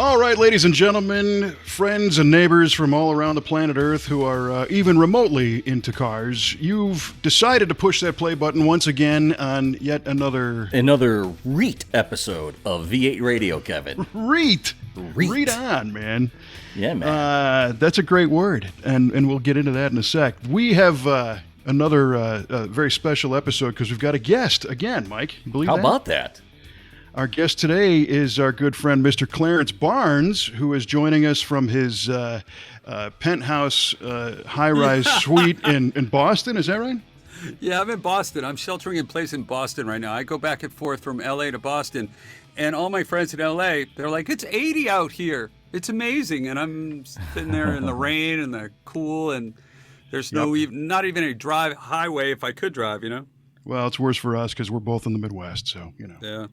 All right, ladies and gentlemen, friends and neighbors from all around the planet Earth who are even remotely into cars, you've decided to push that play button once again on yet another REIT episode of V8 Radio, Kevin. REIT. Read on, man. Yeah, man. That's a great word, and we'll get into that in a sec. We have another very special episode because we've got a guest again, Mike. You believe How that? about that? Our guest today is our good friend, Mr. Clarence Barnes, who is joining us from his penthouse high-rise suite in Boston. Is that right? Yeah, I'm in Boston. I'm sheltering in place in Boston right now. I go back and forth from L.A. to Boston, and all my friends in L.A., they're like, it's 80 out here. It's amazing. And I'm sitting there in the rain and the cool, and there's not even a highway if I could drive, you know? Well, it's worse for us because we're both in the Midwest, so, you know. Yeah.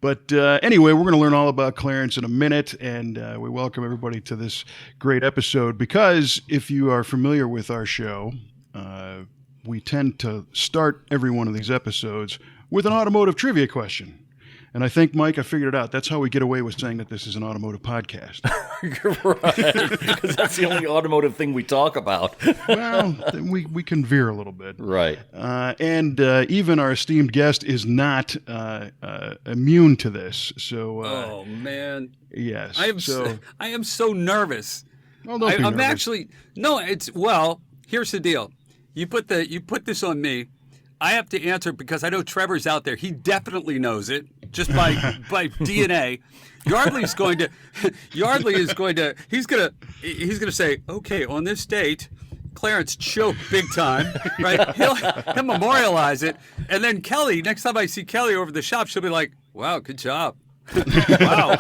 But anyway, we're going to learn all about Clarence in a minute, and we welcome everybody to this great episode because if you are familiar with our show, we tend to start every one of these episodes with an automotive trivia question. And I think, Mike, I figured it out. That's how we get away with saying that this is an automotive podcast. You're right, because that's the only automotive thing we talk about. Well, we can veer a little bit. Right. And even our esteemed guest is not immune to this. So. Oh, man. Yes. I am so nervous. Well, don't be I'm nervous. actually here's the deal. You put this on me. I have to answer because I know Trevor's out there. He definitely knows it just by DNA. Yardley is going to he's going to say, okay, on this date, Clarence choked big time, right? He'll memorialize it, and then Kelly. Next time I see Kelly over the shop, she'll be like, "Wow, good job." Wow.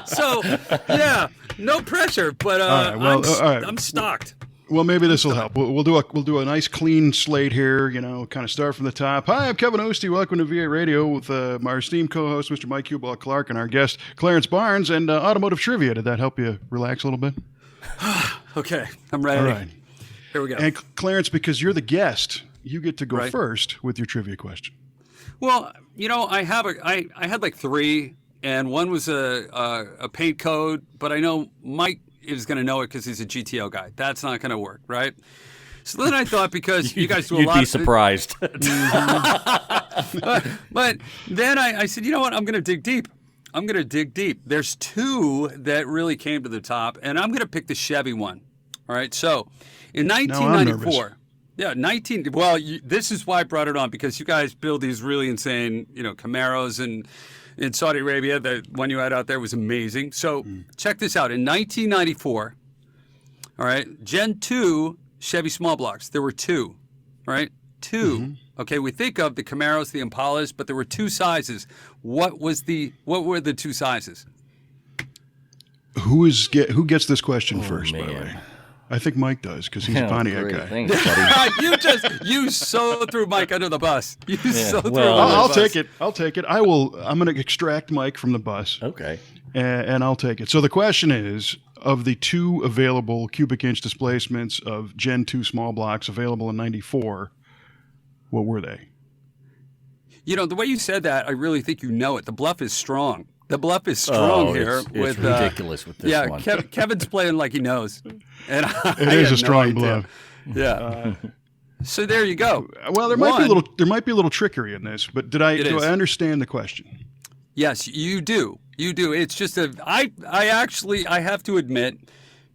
So yeah, no pressure, but I'm stocked. Well, maybe this will help. We'll do a nice clean slate here. You know, kind of start from the top. Hi, I'm Kevin Ostie. Welcome to V8 Radio with my esteemed co-host, Mr. Mike Hubal Clark, and our guest, Clarence Barnes, and automotive trivia. Did that help you relax a little bit? Okay, I'm ready. All right. Here we go. And Clarence, because you're the guest, you get to go first with your trivia question. Well, you know, I had like three, and one was a paint code, but I know Mike is going to know it because he's a GTO guy. That's not going to work, right? So then I thought because you guys do a lot. You'd be surprised. But then I said, you know what? I'm going to dig deep. There's two that really came to the top, and I'm going to pick the Chevy one. All right. So in 1994. Yeah, this is why I brought it on, because you guys build these really insane, you know, Camaros, and in Saudi Arabia, the one you had out there was amazing. So check this out. In 1994, all right, Gen 2 Chevy small blocks. There were two, all right? Two. Mm-hmm. Okay, we think of the Camaros, the Impalas, but there were two sizes. What were the two sizes? Who gets this question first, man. by the way? I think Mike does, because he's a Pontiac guy. Thanks, buddy. you so threw Mike under the bus. I'll take it. I'm going to extract Mike from the bus. Okay. And I'll take it. So the question is, of the two available cubic inch displacements of Gen 2 small blocks available in 94, what were they? You know, the way you said that, I really think you know it. The bluff is strong. The bluff is strong here. It's ridiculous with this one. Yeah, Kevin's playing like he knows. And it is a strong bluff. Yeah. So there you go. Well, there might be a little trickery in this, but do I understand the question? Yes, you do. You do. It's just I have to admit,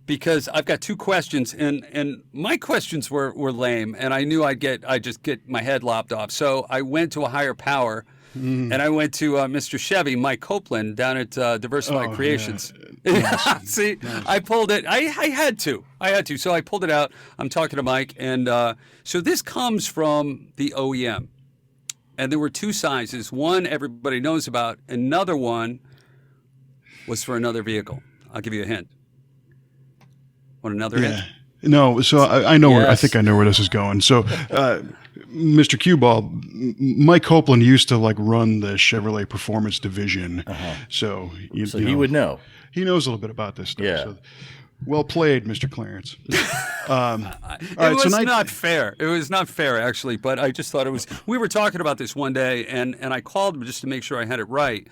because I've got two questions, and my questions were lame, and I knew I'd just get my head lopped off. So I went to a higher power. And I went to Mr. Chevy, Mike Copeland, down at Diversified Creations. Yeah. See, nice. I pulled it. I had to. So I pulled it out. I'm talking to Mike. And so this comes from the OEM. And there were two sizes. One everybody knows about. Another one was for another vehicle. I'll give you a hint. Want another hint? No, so I know where I think I know where this is going. So, Mr. Q-Ball, Mike Copeland used to run the Chevrolet Performance division, so he would know. He knows a little bit about this stuff. Yeah. So, well played, Mr. Clarence. It was not fair. It was not fair, actually, but I just thought it was. We were talking about this one day, and I called him just to make sure I had it right.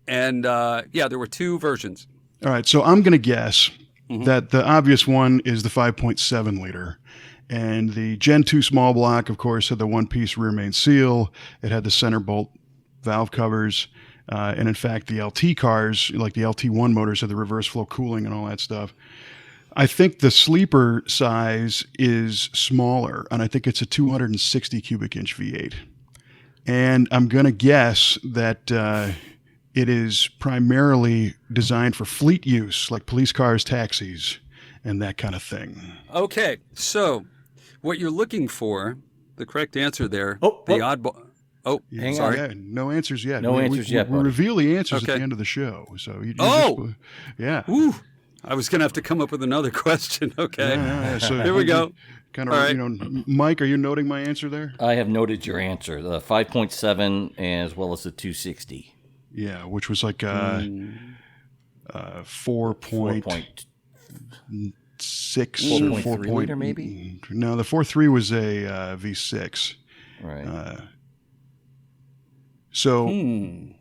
And there were two versions. All right, so I'm going to guess that the obvious one is the 5.7 liter. And the Gen 2 small block, of course, had the one-piece rear main seal. It had the center bolt valve covers. And in fact, the LT cars, like the LT1 motors, had the reverse flow cooling and all that stuff. I think the sleeper size is smaller, and I think it's a 260 cubic inch V8. And I'm going to guess that it is primarily designed for fleet use, like police cars, taxis, and that kind of thing. Okay, so what you're looking for, the correct answer there, Oh, the what? oddball. Oh, Hang sorry. Yeah, no answers yet. No answers yet, We buddy. reveal the answers at Okay. the end of the show. So you Oh! yeah. Ooh, I was going to have to come up with another question. Okay. So Here we go. Kind of, All right. Mike, are you noting my answer there? I have noted your answer, the 5.7 as well as the 260. Yeah, which was like 4.6 or 4.3 liter maybe? No, the 4.3 was a V6. Right. So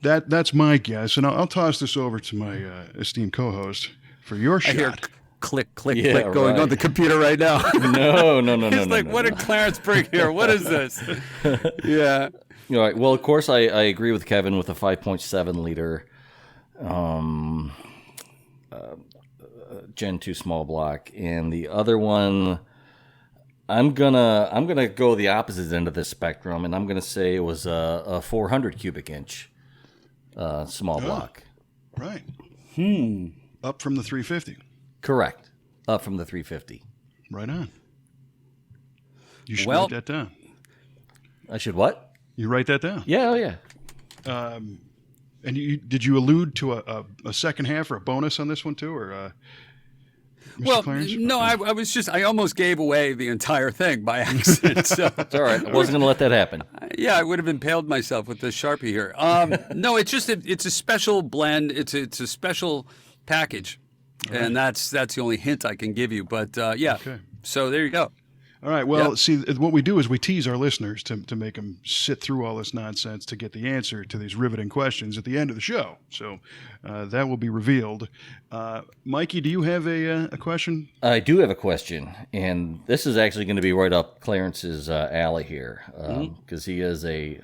that's my guess, and I'll toss this over to my esteemed co-host for your I hear shot. click, click, Yeah, click going right. on the computer right now. no. It's like, what did Clarence bring here? What is this? Yeah. All right. Well, of course, I agree with Kevin with the 5.7 liter Gen 2 small block, and the other one, I'm gonna go the opposite end of this spectrum, and I'm gonna say it was a 400 cubic inch small block. Right. Up from the 350. Correct. Up from the 350. Right on. You should Well- write that down. I should what? You write that down. Yeah. Oh yeah. And did you allude to a second half or a bonus on this one too, or Mr. Well, Clarence? no, I almost gave away the entire thing by accident. So, It's all right. I wasn't gonna let that happen. yeah, I would have impaled myself with this Sharpie here. No, it's just it's a special blend. It's a special package, and that's the only hint I can give you. But yeah, Okay. so there you go. All right. Well, Yep. see, what we do is we tease our listeners to make them sit through all this nonsense to get the answer to these riveting questions at the end of the show. So that will be revealed. Mikey, do you have a question? I do have a question, and this is actually going to be right up Clarence's alley here, because he is a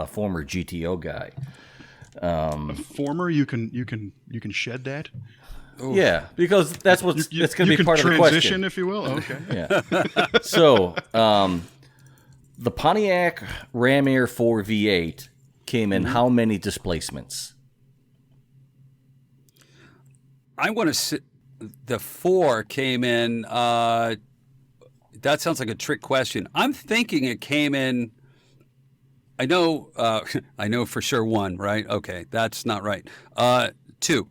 former GTO guy. Former, you can shed that. Yeah, because that's what's You- that's going to you be can part of the transition, question. if you will. Okay. Yeah. So, the Pontiac Ram Air 4 V8 came in how many displacements? I want to sit. The 4 came in. That sounds like a trick question. I'm thinking it came in. I know. I know for sure 1. Right? Okay, that's not right. 2.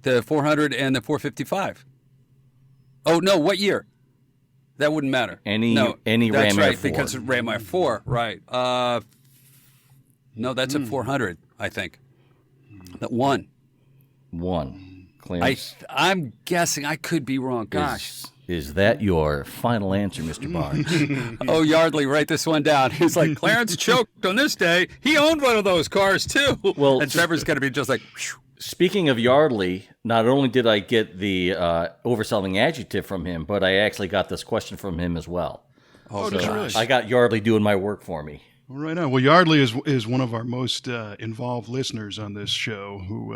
The 400 and the 455. Oh no! What year? That wouldn't matter. Any that's Ram Air right, 4. because it's Ram Air 4. Right. No, that's a 400. I think. That 1. 1. Clarence, I'm guessing. I could be wrong. Gosh. is that your final answer, Mr. Barnes? Oh, Yardley, write this one down. He's like, Clarence choked on this day. He owned one of those cars too. Well, and Trevor's going to be just like, phew. Speaking of Yardley, not only did I get the overselling adjective from him, but I actually got this question from him as well. Oh, did you really? I got Yardley doing my work for me. Well, right on. Well, Yardley is one of our most involved listeners on this show, who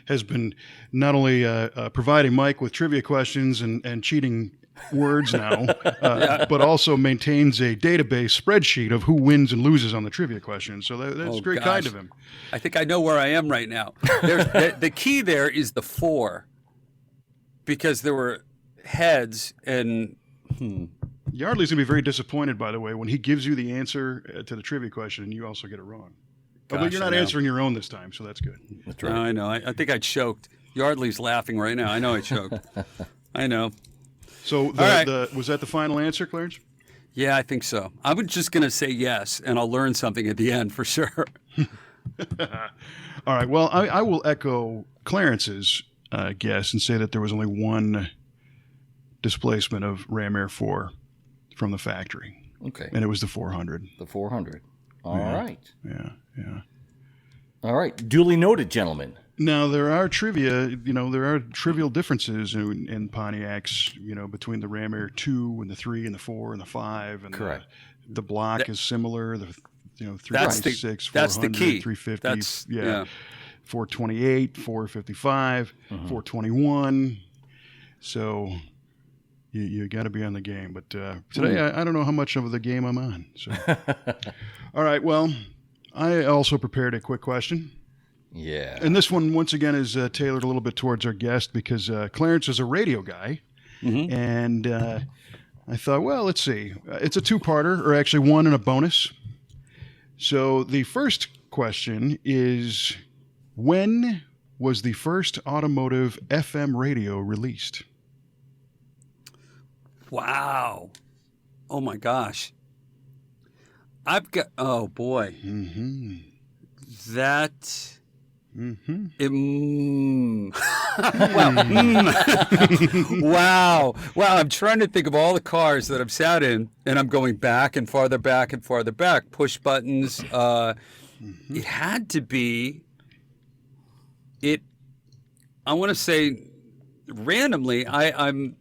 has been not only providing Mike with trivia questions and cheating words now, but also maintains a database spreadsheet of who wins and loses on the trivia questions. So that's Oh, very gosh. kind of him. I think I know where I am right now. The key there is the 4, because there were heads and Yardley's going to be very disappointed, by the way, when he gives you the answer to the trivia question and you also get it wrong. But Gosh, you're I not know. answering your own this time, so that's good. That's No, I know. I think I choked. Yardley's laughing right now. I know I choked. I know. So right. was that the final answer, Clarence? Yeah, I think so. I was just going to say yes, and I'll learn something at the end for sure. All right. Well, I will echo Clarence's guess and say that there was only 1 displacement of Ram Air 4 from the factory, Okay. and it was the 400. The 400. All right. Yeah. All right. Duly noted, gentlemen. Now there are trivia. There are trivial differences in Pontiacs. Between the Ram Air 2 and the 3 and the 4 and the 5, and Correct. the block is similar. The 326, that's 400, the key. 350, That's yeah. 428, 455, Mm-hmm. 421. So you got to be on the game. But today I don't know how much of the game I'm on. So all right. Well, I also prepared a quick question. Yeah. And this one, once again, is tailored a little bit towards our guest because Clarence is a radio guy. Mm-hmm. And I thought, well, let's see. It's a two-parter, or actually one and a bonus. So the first question is, when was the first automotive FM radio released? Wow. Oh my gosh. I've got. Oh boy. Mm-hmm. That. Mm-hmm. Wow. Wow. I'm trying to think of all the cars that I've sat in, and I'm going back and farther back and farther back. Push buttons. It had to be. I want to say randomly. I'm.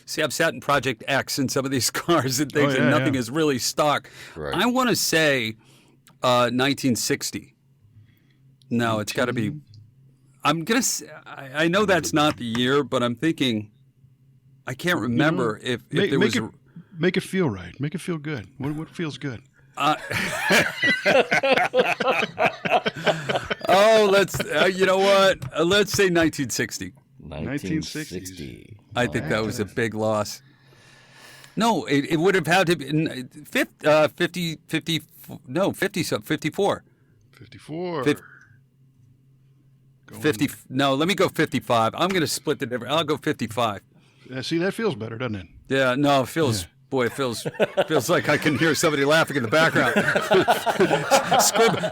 See, I've sat in Project X in some of these cars and things, and nothing is really stock. Right. I want to say 1960. No, it's got to be. I'm gonna. I know that's not the year, but I'm thinking. I can't remember if there was. Make it feel right. Make it feel good. What feels good? Let's. You know what? Let's say 1960. 1960. I think that was a big loss. No, it would have had to be 50. No, 54. 54. 50. No, let me go 55. I'm going to split the difference. I'll go 55. See, that feels better, doesn't it? Yeah, no, it feels. Boy, it feels like I can hear somebody laughing in the background,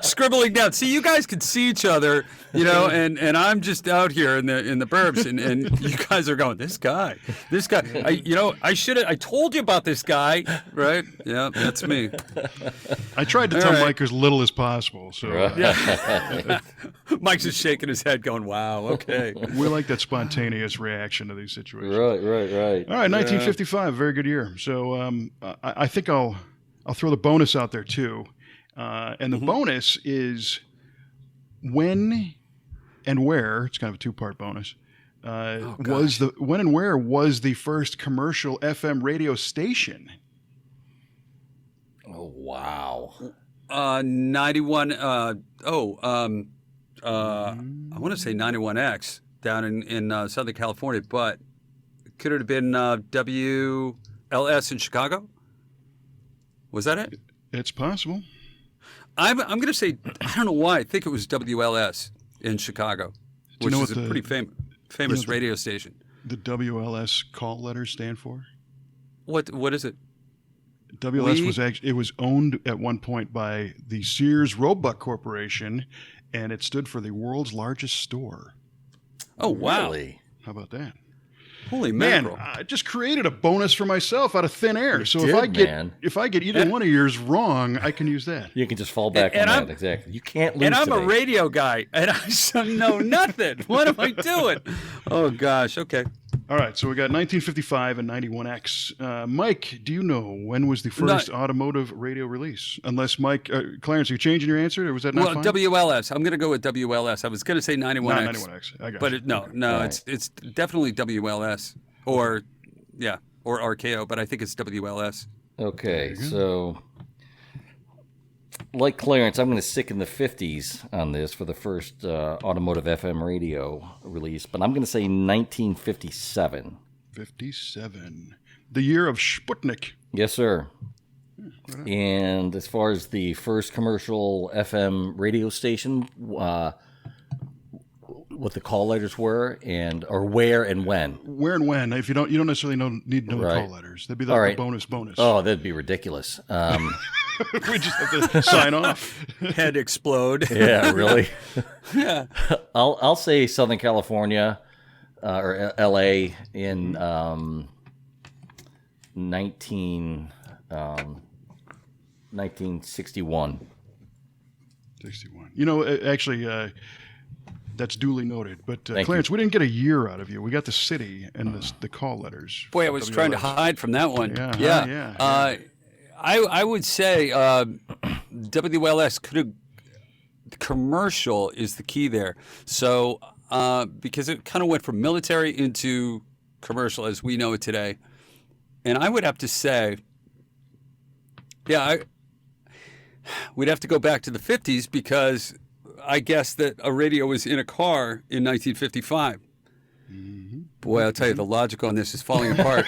scribbling down. See, you guys can see each other, and I'm just out here in the burbs, and you guys are going, this guy. I told you about this guy, right? Yeah, that's me. I tried to tell Mike as little as possible. So yeah. Mike's just shaking his head, going, "Wow, okay." We like that spontaneous reaction to these situations. Right. All right, 1955, very good year. So I think I'll throw the bonus out there too, and the bonus is when and where. It's kind of a two-part bonus. When and where was the first commercial FM radio station? Oh wow. 91. I want to say 91X down in Southern California, but could it have been WLS in Chicago? Was that it? It's possible. I'm going to say, I don't know why. I think it was WLS in Chicago, which is a pretty famous radio station. The WLS call letters stand for? What is it? WLS was owned at one point by the Sears Roebuck Corporation, and it stood for the world's largest store. Oh, wow. Really? How about that? Holy Man, mackerel. I just created a bonus for myself out of thin air. So if I get either one of yours wrong, I can use that. You can just fall back on that. Exactly. You can't lose. And I'm today. a radio guy, and I know nothing. What am I doing? Oh, gosh. Okay. All right, so we got 1955 and 91X. Mike, do you know when was the first automotive radio release? Unless Clarence, are you changing your answer, or was that not fine? WLS. I'm going to go with WLS. I was going to say 91X. Not 91X. I got but you. no, Right. it's definitely WLS or RKO, but I think it's WLS. Okay, so like Clarence, I'm going to stick in the 50s on this for the first automotive FM radio release, but I'm going to say 1957. 57. The year of Sputnik. Yes, sir. And as far as the first commercial FM radio station, what the call letters were, or where and when. Where and when? If you don't necessarily need to know the call letters. That'd be the bonus. Oh, that'd be ridiculous. We just have to sign off. Head explode. Yeah, really. Yeah. I'll say Southern California or L.A. in 1961. 61. You know, actually, that's duly noted. But Thank Clarence, you. we didn't get a year out of you. We got the city and the call letters. Boy, I was trying to hide from that one. Yeah, Yeah. I would say WLS could have. The commercial is the key there. So because it kind of went from military into commercial as we know it today, and I would have to say, we'd have to go back to the 50s because I guess that a radio was in a car in 1955. Mm-hmm. Boy, I'll tell you, the logic on this is falling apart.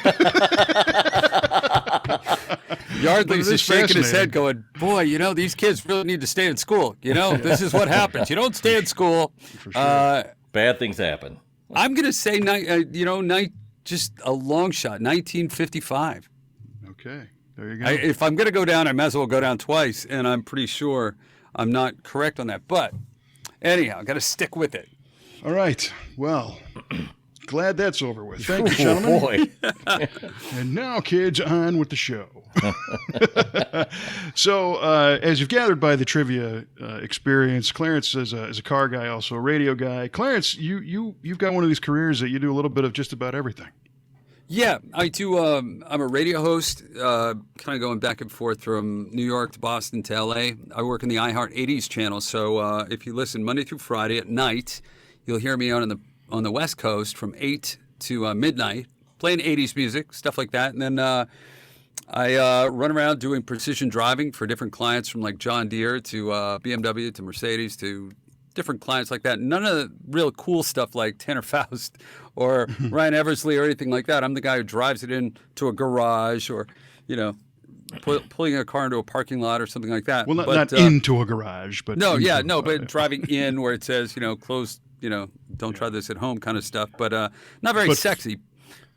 Yardley's just shaking his head going, boy, you know, these kids really need to stay in school. You know, this is what happens. You don't stay in school. For sure. Bad things happen. I'm going to say, just a long shot, 1955. Okay, there you go. If I'm going to go down, I might as well go down twice, and I'm pretty sure I'm not correct on that. But anyhow, I've got to stick with it. All right. Well, glad that's over with. Thank you, gentlemen. Boy. And now, kids, on with the show. So, as you've gathered by the trivia experience, Clarence is a car guy, also a radio guy. Clarence, you've got one of these careers that you do a little bit of just about everything. Yeah, I do. I'm a radio host, kind of going back and forth from New York to Boston to LA. I work in the iHeart 80s channel, so if you listen Monday through Friday at night, you'll hear me on the West Coast from 8 to midnight, playing 80s music, stuff like that. And then I run around doing precision driving for different clients, from like John Deere to BMW to Mercedes to different clients like that. None of the real cool stuff like Tanner Faust or Ryan Eversley or anything like that. I'm the guy who drives it into a garage or, you know, pulling a car into a parking lot or something like that. Well, not into a garage, but but driving in where it says, you know, close, you know, don't try this at home kind of stuff. But not very sexy.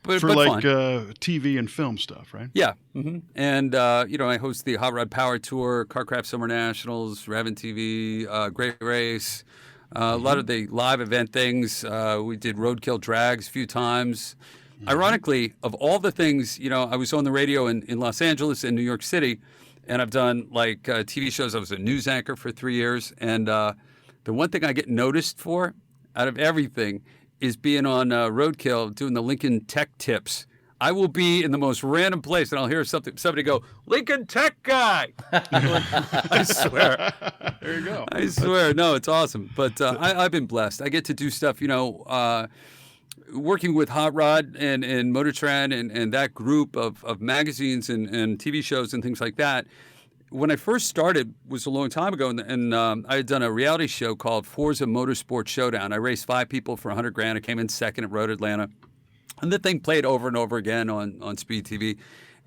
But like fun. TV and film stuff, right? Yeah. Mm-hmm. And, you know, I host the Hot Rod Power Tour, Carcraft Summer Nationals, Raven TV, Great Race, a lot of the live event things. We did Roadkill Drags a few times. Ironically, of all the things, you know, I was on the radio in Los Angeles and New York City, and I've done like TV shows. I was a news anchor for 3 years. And the one thing I get noticed for out of everything is being on Roadkill doing the Lincoln Tech Tips. I will be in the most random place and I'll hear somebody go, Lincoln Tech guy. I swear. There you go. I swear. No, it's awesome. But I've been blessed. I get to do stuff, you know, working with Hot Rod and Motor Trend and that group of magazines and TV shows and things like that. When I first started was a long time ago, and I had done a reality show called Forza Motorsport Showdown. I raced 5 people for $100,000. I came in second at Road Atlanta, and the thing played over and over again on Speed TV.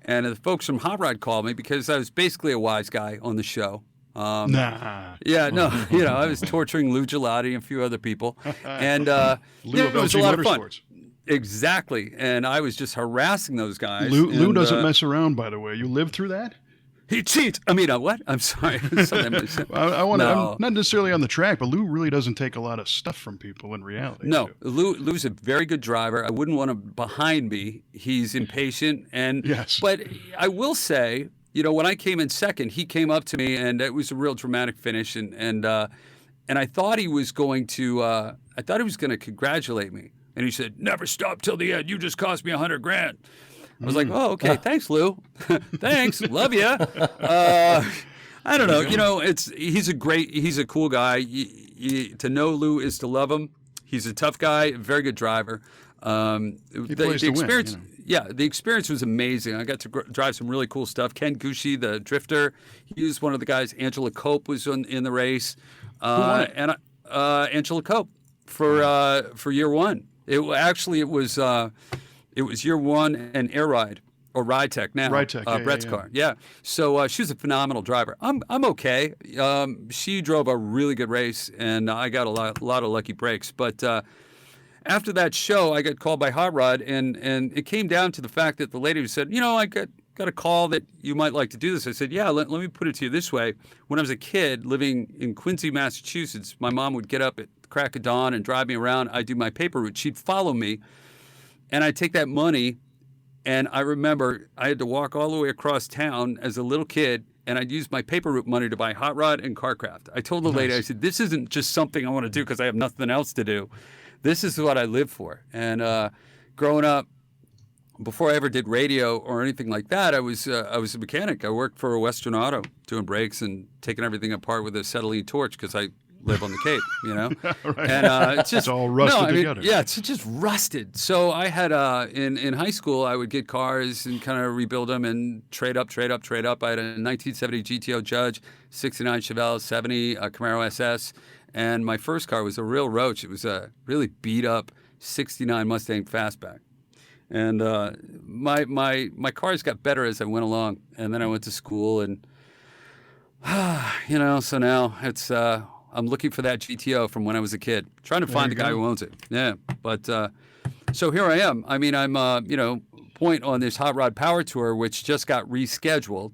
And the folks from Hot Rod called me because I was basically a wise guy on the show. Nah. Yeah, no, you know, I was torturing Lou Gelati and a few other people, and Lou of it was LG a lot of fun. Motorsports. Exactly, and I was just harassing those guys. Lou and, doesn't mess around, by the way. You lived through that? He cheats. I mean, what? I'm sorry. I want No. I'm not necessarily on the track, but Lou really doesn't take a lot of stuff from people in reality. No, too. Lou's a very good driver. I wouldn't want him behind me. He's impatient, and Yes. But I will say, you know, when I came in second, he came up to me, and it was a real dramatic finish, and I thought he was going to congratulate me, and he said, "Never stop till the end. You just cost me $100,000." I was like, "Oh, okay, thanks, Lou. Thanks, love you." I don't know. You know, he's a cool guy. To know Lou is to love him. He's a tough guy, very good driver. plays to win, you know. Yeah, the experience was amazing. I got to drive some really cool stuff. Ken Gucci, the drifter, he was one of the guys. Angela Cope was in the race. won it? And Angela Cope for year one. It was year one and Air Ride or Ride Tech now. Ride Tech, yeah, Brett's yeah. car. Yeah. So she was a phenomenal driver. I'm okay. She drove a really good race, and I got a lot of lucky breaks. But after that show, I got called by Hot Rod, and it came down to the fact that the lady said, you know, I got a call that you might like to do this. I said, yeah, let me put it to you this way. When I was a kid living in Quincy, Massachusetts, my mom would get up at the crack of dawn and drive me around. I'd do my paper route. She'd follow me, and I'd take that money, and I remember I had to walk all the way across town as a little kid and I'd use my paper route money to buy hot rod and carcraft. I told the lady, I said, this isn't just something I want to do because I have nothing else to do. This is what I live for. And growing up, before I ever did radio or anything like that, I was a mechanic. I worked for Western Auto doing brakes and taking everything apart with a acetylene torch because I live on the Cape, you know. Right. And it's all rusted together. Yeah, it's just rusted. So I had in high school, I would get cars and kind of rebuild them and trade up. I had a 1970 GTO Judge, 69 Chevelle, 70 Camaro SS, and my first car was a real roach. It was a really beat up 69 Mustang Fastback. And my cars got better as I went along, and then I went to school, and so now it's I'm looking for that GTO from when I was a kid, trying to find the guy who owns it. Yeah, but so here I am. I mean, I'm point on this hot rod power tour, which just got rescheduled.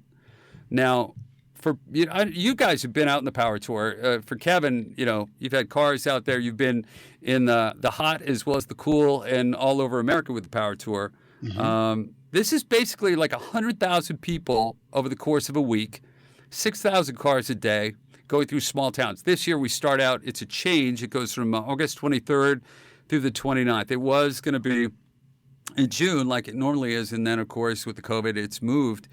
Now, for you guys have been out in the power tour. For Kevin, you've had cars out there. You've been in the hot as well as the cool and all over America with the power tour. Mm-hmm. This is basically like 100,000 people over the course of a week, 6,000 cars a day going through small towns. This year we start out, it's a change. It goes from August 23rd through the 29th. It was going to be in June like it normally is. And then, of course, with the COVID, it's moved.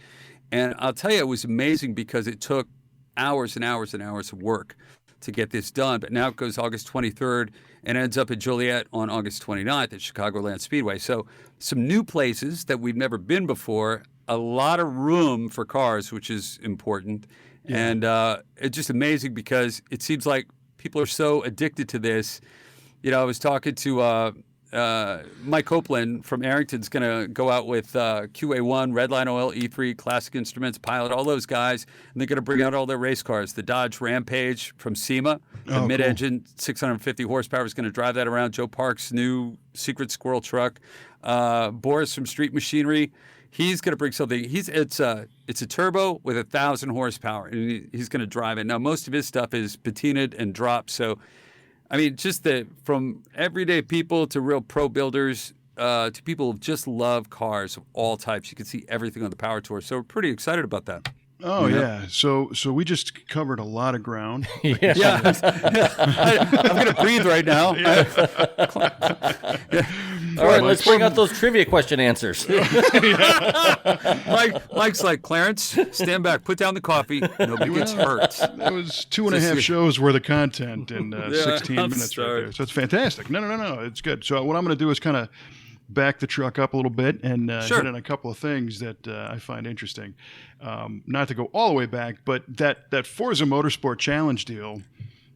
And I'll tell you, it was amazing because it took hours and hours and hours of work to get this done. But now it goes August 23rd and ends up at Joliet on August 29th at Chicagoland Speedway. So some new places that we've never been before, a lot of room for cars, which is important. Yeah. And it's just amazing because it seems like people are so addicted to this. I was talking to Mike Copeland from Arrington's going to go out with QA1, Redline Oil, E3, Classic Instruments, Pilot, all those guys, and they're going to bring out all their race cars. The Dodge Rampage from SEMA, the mid-engine, 650 horsepower, is going to drive that around. Joe Park's new Secret Squirrel truck. Boris from Street Machinery, he's going to bring something. It's a turbo with 1,000 horsepower, and he's going to drive it. Now, most of his stuff is patinaed and dropped, so I mean, just from everyday people to real pro builders to people who just love cars of all types. You can see everything on the Power Tour. So we're pretty excited about that. Oh, yeah. So we just covered a lot of ground. Yeah. I'm going to breathe right now. All right, let's bring out those trivia question answers. Mike's like, Clarence, stand back, put down the coffee. Nobody gets hurt. That was 2.5 shows worth of content in 16 minutes right there. So it's fantastic. No. It's good. So what I'm going to do is kind of back the truck up a little bit and hit on a couple of things that I find interesting. Not to go all the way back, but that Forza Motorsport Challenge deal,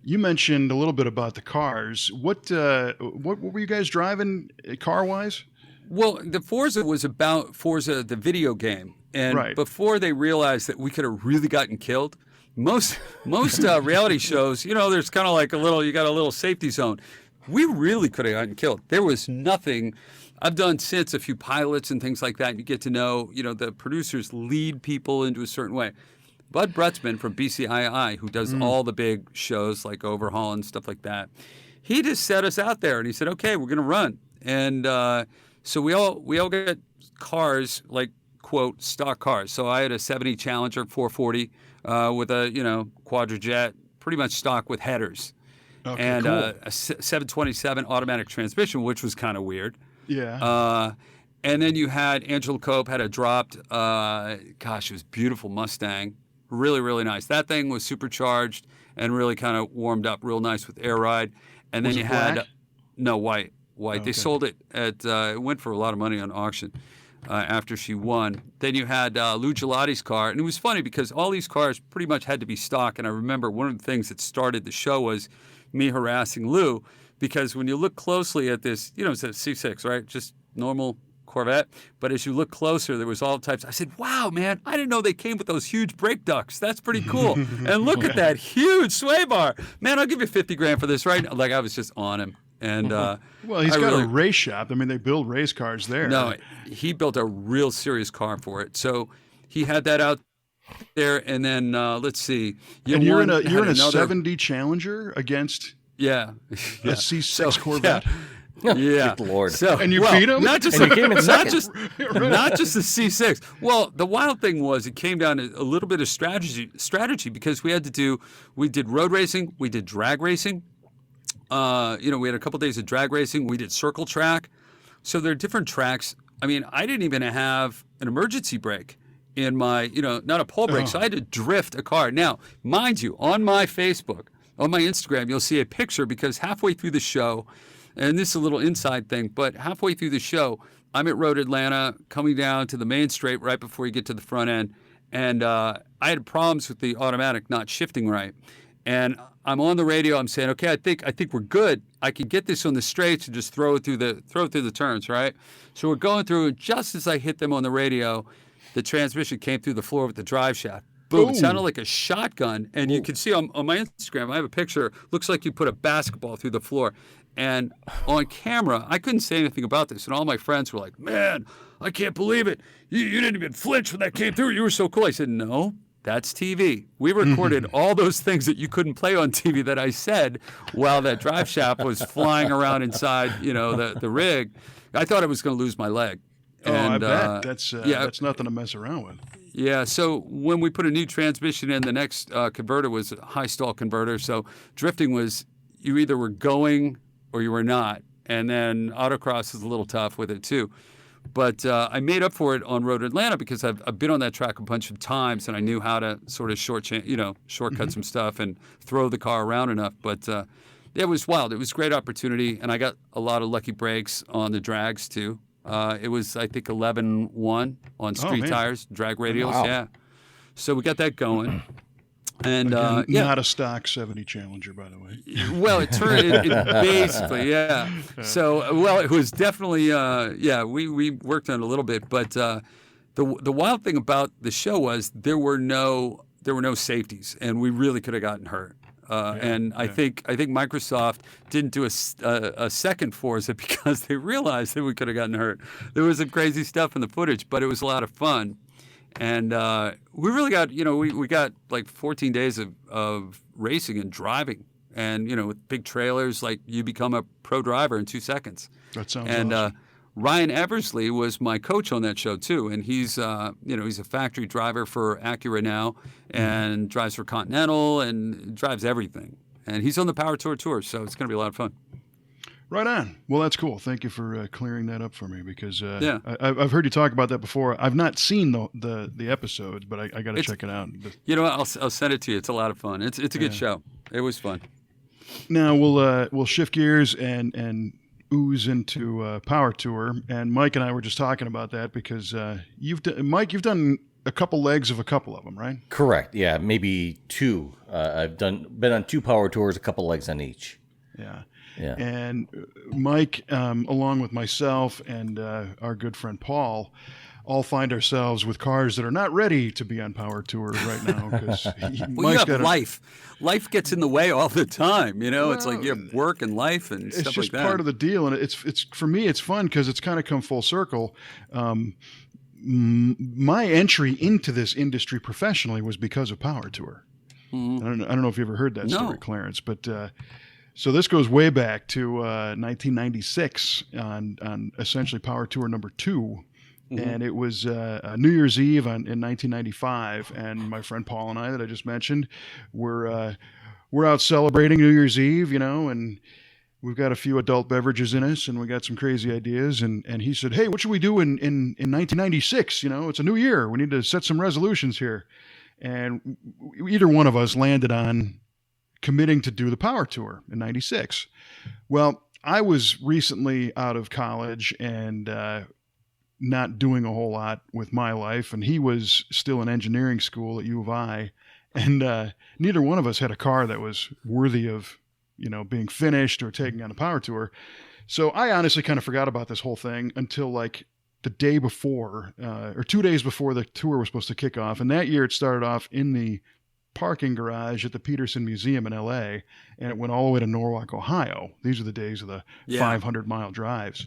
you mentioned a little bit about the cars. What were you guys driving car-wise? Well, the Forza was about Forza, the video game. And before they realized that we could have really gotten killed, most reality shows, there's kind of like you got a little safety zone. We really could have gotten killed. There was nothing. I've done since a few pilots and things like that. And you get to know, the producers lead people into a certain way. Bud Brutzman from BCII, who does all the big shows like Overhaul and stuff like that, he just set us out there and he said, "Okay, we're going to run." And so we all get cars, like quote stock cars. So I had a 70 Challenger 440 with a Quadrajet, pretty much stock with headers, and a 727 automatic transmission, which was kind of weird. Yeah. And then you had Angela Cope had a dropped, it was beautiful Mustang. Really, really nice. That thing was supercharged and really kind of warmed up real nice with air ride. And then was you it had, black? No, white. Okay. They sold it it went for a lot of money on auction after she won. Then you had Lou Gelati's car. And it was funny because all these cars pretty much had to be stock. And I remember one of the things that started the show was me harassing Lou. Because when you look closely at this, it's a C6, right? Just normal Corvette. But as you look closer, there was all types. I said, "Wow, man, I didn't know they came with those huge brake ducts. That's pretty cool." And look at that huge sway bar. Man, I'll give you $50,000 for this, right? Like I was just on him. And well, he's got a race shop. I mean, they build race cars there. No, he built a real serious car for it. So he had that out there. And then let's see. You're in a 70 Challenger against. Yeah. A C6 Corvette. Yeah. Good Lord. So, And you beat him? Not just And you came in not second. just not just the C6. Well, the wild thing was it came down to a little bit of strategy because we did road racing, we did drag racing. We had a couple days of drag racing. We did circle track. So there are different tracks. I mean, I didn't even have an emergency brake in my, not a pole brake. So I had to drift a car. Now, mind you, on my Facebook, on my Instagram, you'll see a picture because halfway through the show, and this is a little inside thing, but halfway through the show, I'm at Road Atlanta, coming down to the main straight right before you get to the front end. And I had problems with the automatic not shifting right. And I'm on the radio. I'm saying, okay, I think we're good. I can get this on the straights and just throw it through the turns, right? So we're going through. Just as I hit them on the radio, the transmission came through the floor with the drive shaft. Boom! Ooh. It sounded like a shotgun. And you can see on my Instagram, I have a picture. Looks like you put a basketball through the floor. And on camera, I couldn't say anything about this. And all my friends were like, "Man, I can't believe it. You didn't even flinch when that came through. You were so cool." I said, "No. That's TV. We recorded all those things that you couldn't play on TV that I said while that drive shaft was flying around inside, the rig. I thought I was going to lose my leg." I bet. That's nothing to mess around with. Yeah, so when we put a new transmission in, the next converter was a high stall converter. So drifting was you either were going or you were not. And then autocross is a little tough with it too. But I made up for it on Road Atlanta because I've been on that track a bunch of times and I knew how to sort of shortcut some stuff and throw the car around enough. But it was wild. It was a great opportunity, and I got a lot of lucky breaks on the drags too. It was, I think, 11-1 on street tires, drag radials. Wow. Yeah. So we got that going. And Again, not a stock 70 Challenger, by the way. Well, it turned it basically, yeah. So, well, it was definitely, we worked on it a little bit, but the wild thing about the show was there were no safeties, and we really could have gotten hurt. I think Microsoft didn't do a second for us because they realized that we could have gotten hurt. There was some crazy stuff in the footage, but it was a lot of fun. And we really got, we got like 14 days of racing and driving. And, with big trailers, like you become a pro driver in 2 seconds. That sounds and awesome. Ryan Eversley was my coach on that show too. And he's, he's a factory driver for Acura now and drives for Continental and drives everything. And he's on the Power Tour tour, so it's going to be a lot of fun. Right on. Well, that's cool. Thank you for clearing that up for me because Yeah. I've heard you talk about that before. I've not seen the episodes, but I got to check it out. You know what? I'll send it to you. It's a lot of fun. It's a good show. It was fun. Now we'll shift gears and ooze into Power Tour. And Mike and I were just talking about that because you've done a couple legs of a couple of them, right? Correct. Yeah, maybe two. I've been on 2 power tours, a couple legs on each. Yeah. Yeah. And Mike, along with myself and our good friend Paul, all find ourselves with cars that are not ready to be on Power Tour right now because Well, you have life. Life gets in the way all the time. It's like you have work and life and it's stuff just like that. part of the deal, and it's for me it's fun because it's kind of come full circle. My entry into this industry professionally was because of Power Tour. Mm-hmm. I don't know if you ever heard that No. story, Clarence, but so this goes way back to 1996 on essentially Power Tour number 2. Mm-hmm. And it was New Year's Eve in 1995, and my friend Paul and I that I just mentioned we're out celebrating New Year's Eve, and we've got a few adult beverages in us, and we got some crazy ideas. And he said, "Hey, what should we do in 1996? It's a new year. We need to set some resolutions here." And either one of us landed on committing to do the Power Tour in 96. Well, I was recently out of college and not doing a whole lot with my life, and he was still in engineering school at U of I, and neither one of us had a car that was worthy of being finished or taking on a Power Tour. So I honestly kind of forgot about this whole thing until like the day before or 2 days before the tour was supposed to kick off. And that year it started off in the parking garage at the Peterson Museum in LA, and it went all the way to Norwalk, Ohio. These are the days of the 500-mile drives.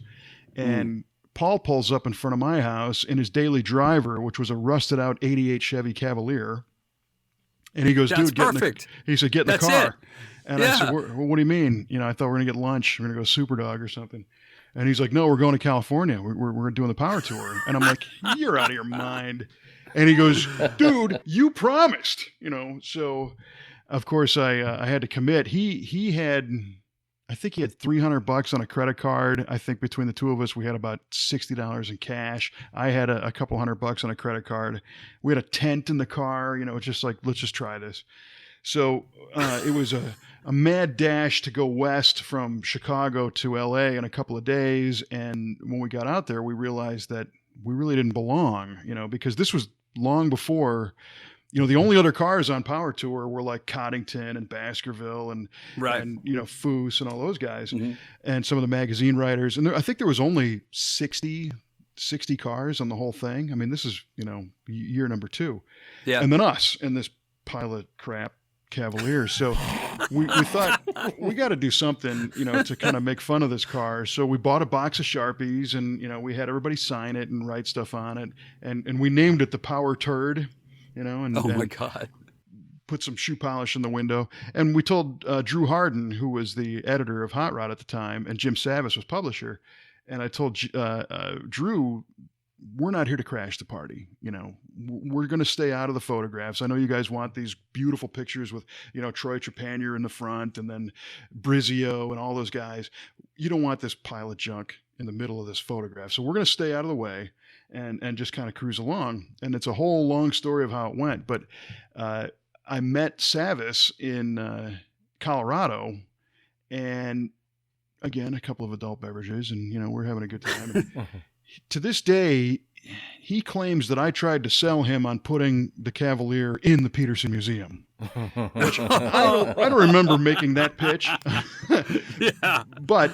And Paul pulls up in front of my house in his daily driver, which was a rusted out 88 Chevy Cavalier. And he goes, That's dude, perfect. he said, get in the That's car. it. And I said, Yeah. well, what do you mean? I thought we were going to get lunch. We're going to go Superdog or something. And he's like, no, we're going to California. We're doing the power tour. And I'm like, you're out of your mind. And he goes, dude, you promised, So of course I had to commit. He had, I think he had $300 on a credit card. I think between the two of us, we had about $60 in cash. I had a couple $100 on a credit card. We had a tent in the car, it's just like, let's just try this. So it was a mad dash to go west from Chicago to LA in a couple of days. And when we got out there, we realized that we really didn't belong, because this was long before, the only other cars on Power Tour were like Coddington and Baskerville and, Right. and Foose and all those guys Mm-hmm. and some of the magazine writers. And I think there was only 60 cars on the whole thing. I mean, this is, year number 2. Yeah. And then us and this pile of crap Cavaliers. So we thought we got to do something, to kind of make fun of this car. So we bought a box of Sharpies and, we had everybody sign it and write stuff on it. And we named it the Power Turd, and, Oh my and God. put some shoe polish in the window. And we told Drew Harden, who was the editor of Hot Rod at the time, and Jim Savis was publisher. And I told Drew, we're not here to crash the party. We're going to stay out of the photographs. I know you guys want these beautiful pictures with, Troy Trepanier in the front and then Brizio and all those guys. You don't want this pile of junk in the middle of this photograph. So we're going to stay out of the way and just kind of cruise along. And it's a whole long story of how it went. But I met Savis in Colorado, and again, a couple of adult beverages, and, we're having a good time. And to this day, he claims that I tried to sell him on putting the Cavalier in the Peterson Museum, which I don't remember making that pitch. Yeah. But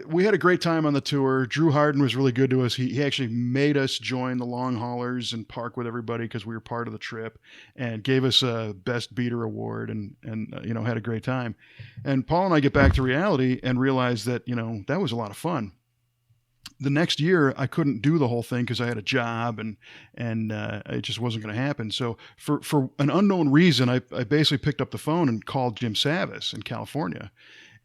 we had a great time on the tour. Drew Harden was really good to us. He actually made us join the long haulers and park with everybody because we were part of the trip, and gave us a Best Beater award and had a great time. And Paul and I get back to reality and realize that, that was a lot of fun. The next year, I couldn't do the whole thing because I had a job and it just wasn't going to happen. So for an unknown reason, I basically picked up the phone and called Jim Savis in California.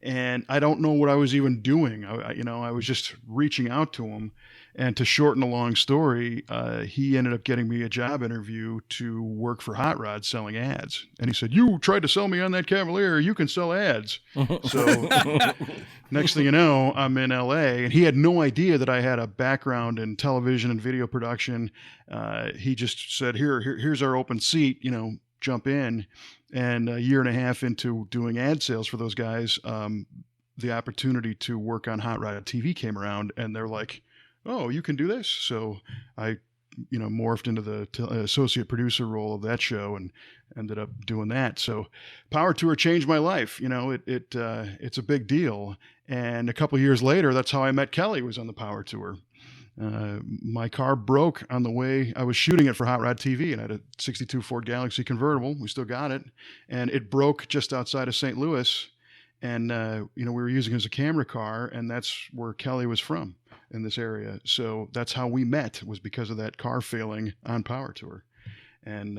And I don't know what I was even doing. I was just reaching out to him. And to shorten a long story, he ended up getting me a job interview to work for Hot Rod selling ads. And he said, you tried to sell me on that Cavalier. You can sell ads. So next thing you know, I'm in LA. And he had no idea that I had a background in television and video production. He just said, here's our open seat, jump in. And a year and a half into doing ad sales for those guys, the opportunity to work on Hot Rod TV came around, and they're like, oh, you can do this. So I, morphed into the associate producer role of that show and ended up doing that. So Power Tour changed my life. It's a big deal. And a couple of years later, that's how I met Kelly, was on the Power Tour. My car broke on the way. I was shooting it for Hot Rod TV, and I had a 62 Ford Galaxy convertible. We still got it. And it broke just outside of St. Louis. And, we were using it as a camera car, and that's where Kelly was from, in this area. So that's how we met, was because of that car failing on Power Tour. And,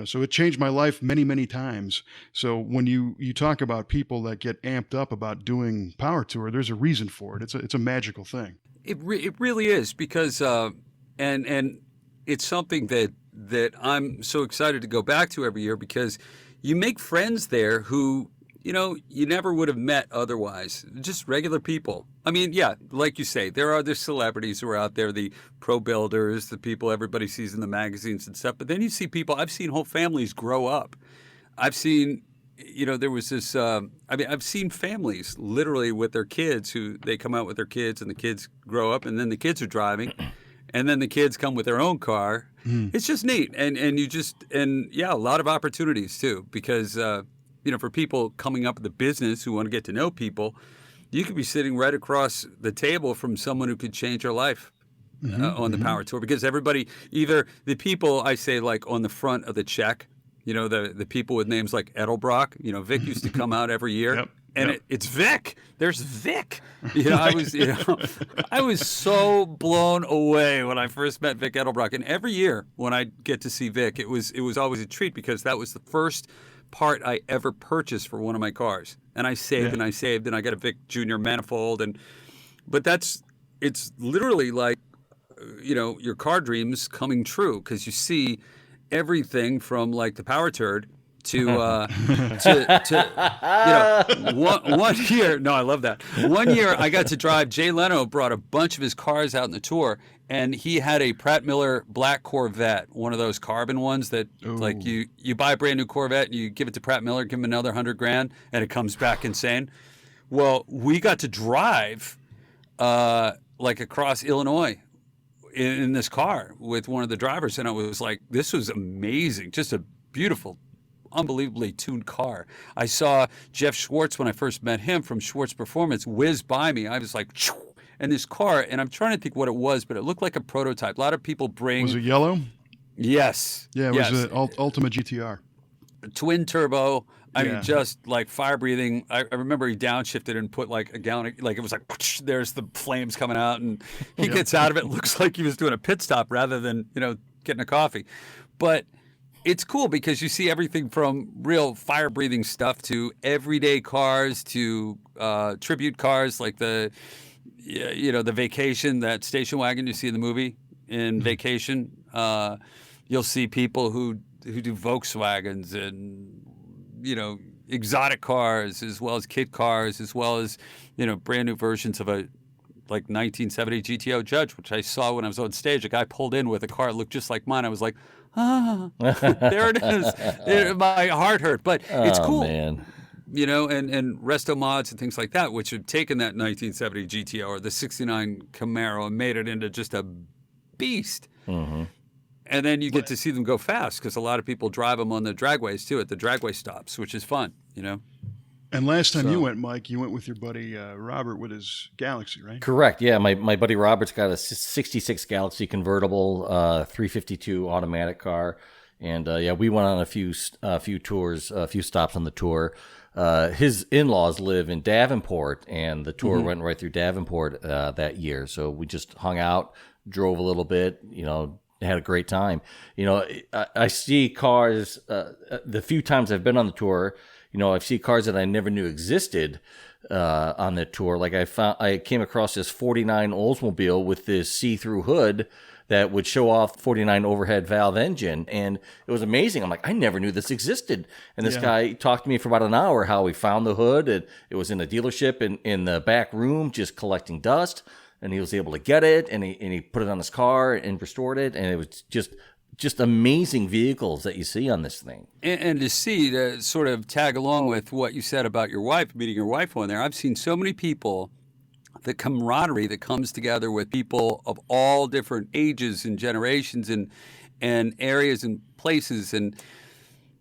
so it changed my life many, many times. So when you talk about people that get amped up about doing Power Tour, there's a reason for it. It's a magical thing. It really is, because and it's something that I'm so excited to go back to every year, because you make friends there who, you never would have met otherwise. Just regular people. I mean, yeah, like you say, there are the celebrities who are out there, the pro builders, the people everybody sees in the magazines and stuff. But then you see people, I've seen whole families grow up. I've seen, there was this, I've seen families literally with their kids, who they come out with their kids and the kids grow up, and then the kids are driving, and then the kids come with their own car. It's just neat. And a lot of opportunities too, because, for people coming up in the business who want to get to know people, you could be sitting right across the table from someone who could change your life on the Power Tour, because everybody, either the people I say like on the front of the check, the people with names like Edelbrock, Vic used to come out every year. Yep. and Yep. it's Vic. There's Vic. I was so blown away when I first met Vic Edelbrock. And every year when I get to see Vic, it was always a treat because that was the first part I ever purchased for one of my cars. And I saved and I saved, and I got a Vic Junior manifold. But it's literally like, your car dreams coming true because you see everything from like the power turd to one year. No, I love that. One year I got to drive. Jay Leno brought a bunch of his cars out in the tour, and he had a Pratt Miller black Corvette, one of those carbon ones that like you buy a brand new Corvette and you give it to Pratt Miller, give him another $100,000, and it comes back insane. Well, we got to drive like across Illinois in this car with one of the drivers, and I was like, this was amazing, just a beautiful, unbelievably tuned car. I saw Jeff Schwartz when I first met him from Schwartz Performance whiz by me. I was like, "Choo!" And this car, and I'm trying to think what it was, but it looked like a prototype. A lot of people bring. Was it yellow? Yes. Yeah, it was an Ultima GTR. Twin turbo. I Yeah. mean, just like fire breathing. I remember he downshifted and put like a gallon, like it was like, there's the flames coming out, and he gets out of it. Looks like he was doing a pit stop rather than, getting a coffee. But it's cool because you see everything from real fire breathing stuff to everyday cars to tribute cars like the Vacation, that station wagon you see in the movie in Vacation. You'll see people who do Volkswagens and exotic cars, as well as kit cars, as well as brand new versions of a like 1970 GTO Judge, which I saw when I was on stage. A guy pulled in with a car that looked just like mine. I was like, there it is. My heart hurt, but it's cool. Man. And resto mods and things like that, which have taken that 1970 GTO or the 69 Camaro and made it into just a beast. Mm-hmm. And then you get to see them go fast because a lot of people drive them on the dragways too, at the dragway stops, which is fun, And last time you went, Mike, you went with your buddy Robert with his Galaxy, right? Correct. Yeah, my buddy Robert's got a 66 Galaxy convertible, 352 automatic car. And we went on a few tours, a few stops on the tour. His in-laws live in Davenport, and the tour went right through Davenport that year. So we just hung out, drove a little bit, had a great time. I see cars, the few times I've been on the tour, I see cars that I never knew existed on the tour. Like I came across this 49 Oldsmobile with this see-through hood that would show off 49 overhead valve engine. And it was amazing. I'm like, I never knew this existed. And this guy talked to me for about an hour how he found the hood. And it was in a dealership in the back room, just collecting dust. And he was able to get it, and he put it on his car and restored it. And it was just amazing vehicles that you see on this thing. And to sort of tag along with what you said about your wife, meeting your wife on there, I've seen so many people, the camaraderie that comes together with people of all different ages and generations and areas and places. And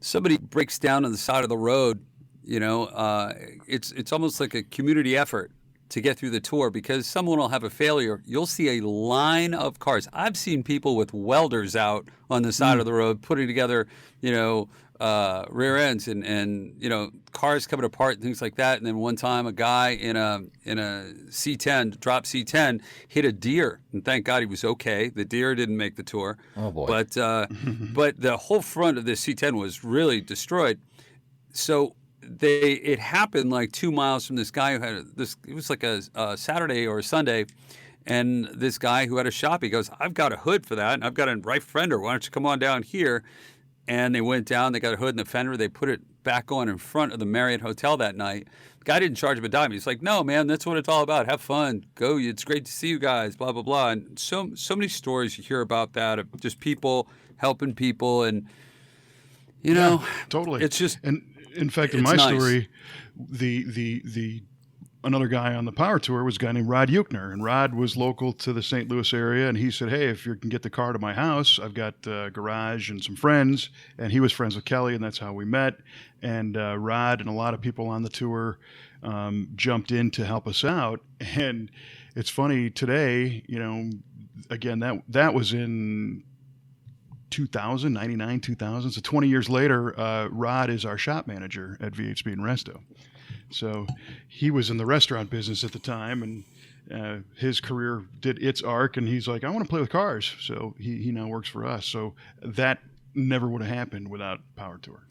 somebody breaks down on the side of the road, it's almost like a community effort to get through the tour because someone will have a failure. You'll see a line of cars. I've seen people with welders out on the side of the road putting together, rear ends and cars coming apart and things like that. And then one time a guy in a C10, drop C10, hit a deer, and thank God he was okay. The deer didn't make the tour. Oh boy! But but the whole front of this C10 was really destroyed. So it happened like 2 miles from this guy who had this. It was like a Saturday or a Sunday, and this guy who had a shop, he goes, "I've got a hood for that, and I've got a right fender. Why don't you come on down here?" And they went down. They got a hood and the fender. They put it back on in front of the Marriott Hotel that night. The guy didn't charge him a dime. He's like, "No, man, that's what it's all about. Have fun. Go. It's great to see you guys. Blah blah blah." And so many stories you hear about that of just people helping people, and totally. It's just. And in fact, in my story, the another guy on the power tour was a guy named Rod Euchner, and Rod was local to the St. Louis area, and he said, "Hey, if you can get the car to my house, I've got a garage and some friends." And he was friends with Kelly, and that's how we met. And Rod and a lot of people on the tour jumped in to help us out. And it's funny today, again, that was in 2000, 99, 2000. So 20 years later, Rod is our shop manager at VH Speed and Resto. So he was in the restaurant business at the time, and his career did its arc, and he's like, I want to play with cars. So he now works for us. So that never would have happened without Power Tour.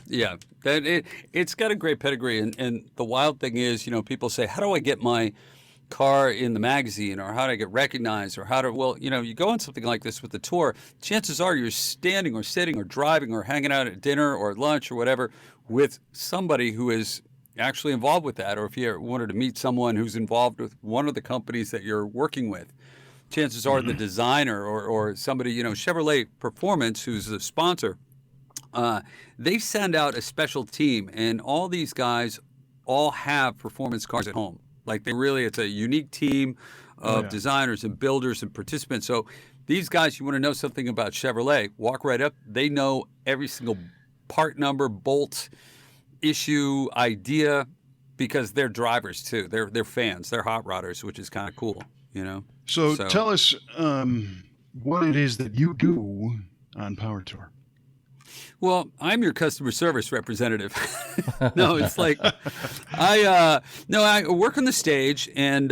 Yeah, it's got a great pedigree, and the wild thing is, people say, how do I get my car in the magazine, or how do I get recognized, or you go on something like this with the tour, chances are you're standing or sitting or driving or hanging out at dinner or lunch or whatever with somebody who is actually involved with that, or if you wanted to meet someone who's involved with one of the companies that you're working with, chances are the designer or somebody, Chevrolet Performance, who's a sponsor, they send out a special team, and all these guys all have performance cars at home. Like it's a unique team of designers and builders and participants. So these guys, you want to know something about Chevrolet, walk right up. They know every single part number, bolt, issue, idea, because they're drivers too. They're fans. They're hot rodders, which is kind of cool, So tell us what it is that you do on Power Tour. Well, I'm your customer service representative. No, it's like I work on the stage, and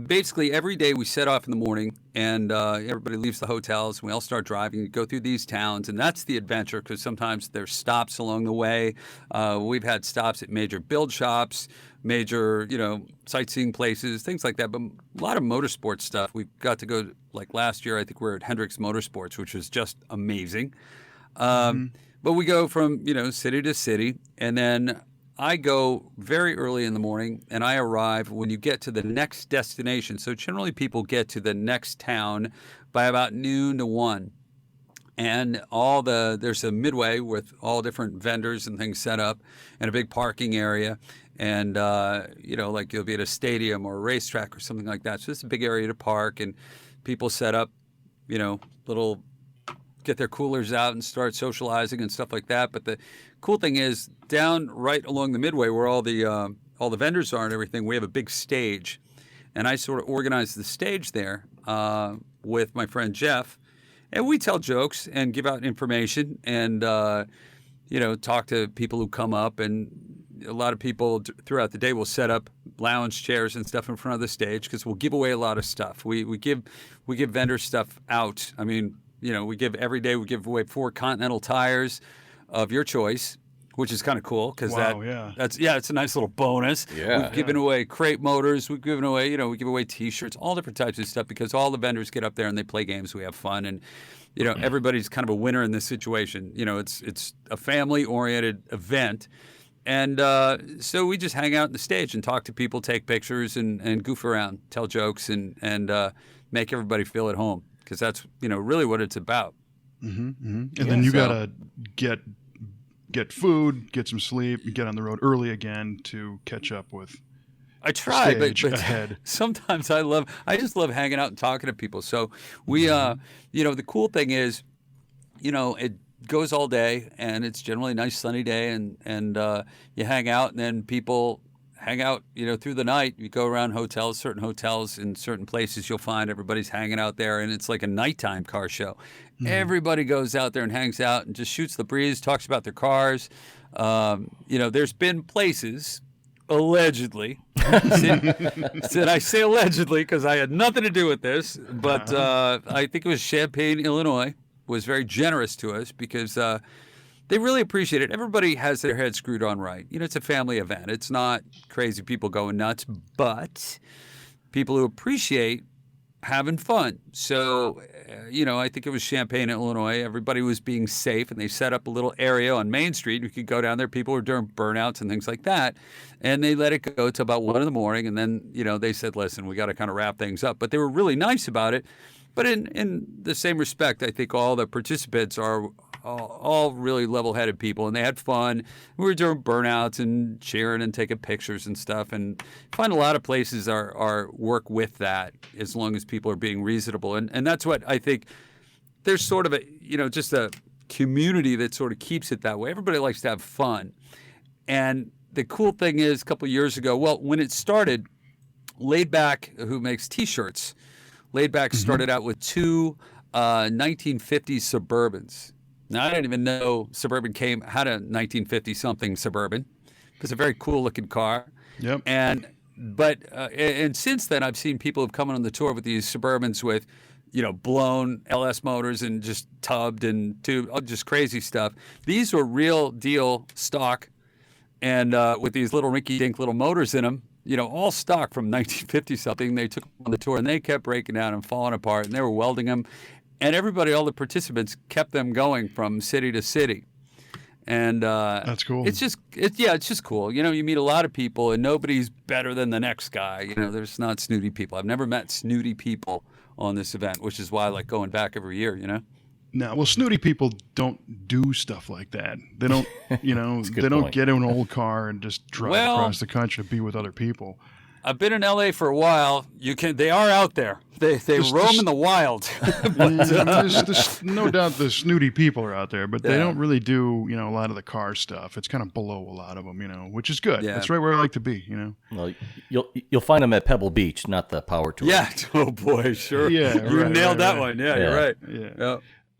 basically every day we set off in the morning, and everybody leaves the hotels, and we all start driving. We go through these towns, and that's the adventure, because sometimes there's stops along the way. We've had stops at major build shops, major sightseeing places, things like that. But a lot of motorsports stuff. We got to go, like last year, I think we were at Hendricks Motorsports, which was just amazing. But we go from, city to city, and then I go very early in the morning, and I arrive when you get to the next destination. So generally people get to the next town by about noon to 1. And there's a midway with all different vendors and things set up, and a big parking area. And, like you'll be at a stadium or a racetrack or something like that. So it's a big area to park, and people set up, get their coolers out and start socializing and stuff like that. But the cool thing is, down right along the midway where all the vendors are and everything, we have a big stage, and I sort of organize the stage there with my friend Jeff, and we tell jokes and give out information and talk to people who come up. And a lot of people throughout the day will set up lounge chairs and stuff in front of the stage, because we'll give away a lot of stuff. We give vendor stuff out. I mean, we give away 4 Continental tires of your choice, which is kind of cool, because it's a nice little bonus. Yeah, we've given away crate motors. We've given away, we give away T-shirts, all different types of stuff, because all the vendors get up there and they play games. We have fun, and everybody's kind of a winner in this situation. It's a family-oriented event. And so we just hang out on the stage and talk to people, take pictures, and goof around, tell jokes, and make everybody feel at home, because that's really what it's about. And then you gotta get food, get some sleep, get on the road early again to catch up with. I try, but ahead. Sometimes I just love hanging out and talking to people. So we, the cool thing is, it goes all day, and it's generally a nice sunny day, and you hang out, and then people hang out, through the night. You go around certain hotels in certain places, you'll find everybody's hanging out there, and it's like a nighttime car show. Everybody goes out there and hangs out and just shoots the breeze, talks about their cars. There's been places, allegedly, said I say allegedly because I had nothing to do with this, but I think it was Champaign, Illinois, was very generous to us, because they really appreciate it. Everybody has their head screwed on right. It's a family event. It's not crazy people going nuts, but people who appreciate having fun. So, I think it was Champaign, Illinois. Everybody was being safe, and they set up a little area on Main Street. You could go down there. People were doing burnouts and things like that. And they let it go to about 1 a.m. And then, they said, listen, we got to kind of wrap things up. But they were really nice about it. But in the same respect, I think all the participants are all really level-headed people, and they had fun. We were doing burnouts and cheering and taking pictures and stuff, and I find a lot of places are work with that, as long as people are being reasonable. And that's what I think. There's sort of a, just a community that sort of keeps it that way. Everybody likes to have fun. And the cool thing is, a couple of years ago, when it started, Laid Back, who makes T-shirts, Laid Back started out with 2 1950s Suburbans. Now, I didn't even know Suburban had a 1950-something Suburban, It's a very cool looking car. Yep. And since then, I've seen people have come on the tour with these Suburbans with, blown LS motors and just tubbed and just crazy stuff. These were real deal stock, and with these little rinky-dink little motors in them, all stock from 1950 something. They took them on the tour and they kept breaking down and falling apart, and they were welding them, and everybody, all the participants, kept them going from city to city. And that's cool. It's just cool. You meet a lot of people, and nobody's better than the next guy. There's not snooty people. I've never met snooty people on this event, which is why I like going back every year. No, well, snooty people don't do stuff like that. They don't, they don't point. get in an old car and just drive across the country to be with other people. I've been in LA for a while. They are out there. They roam in the wild. There's no doubt the snooty people are out there, but they don't really do, a lot of the car stuff. It's kind of below a lot of them, which is good. Yeah. That's right where I like to be, Well, you'll find them at Pebble Beach, not the Power Tour. Yeah. Oh boy, sure. Yeah, you nailed that one. Yeah, you're right.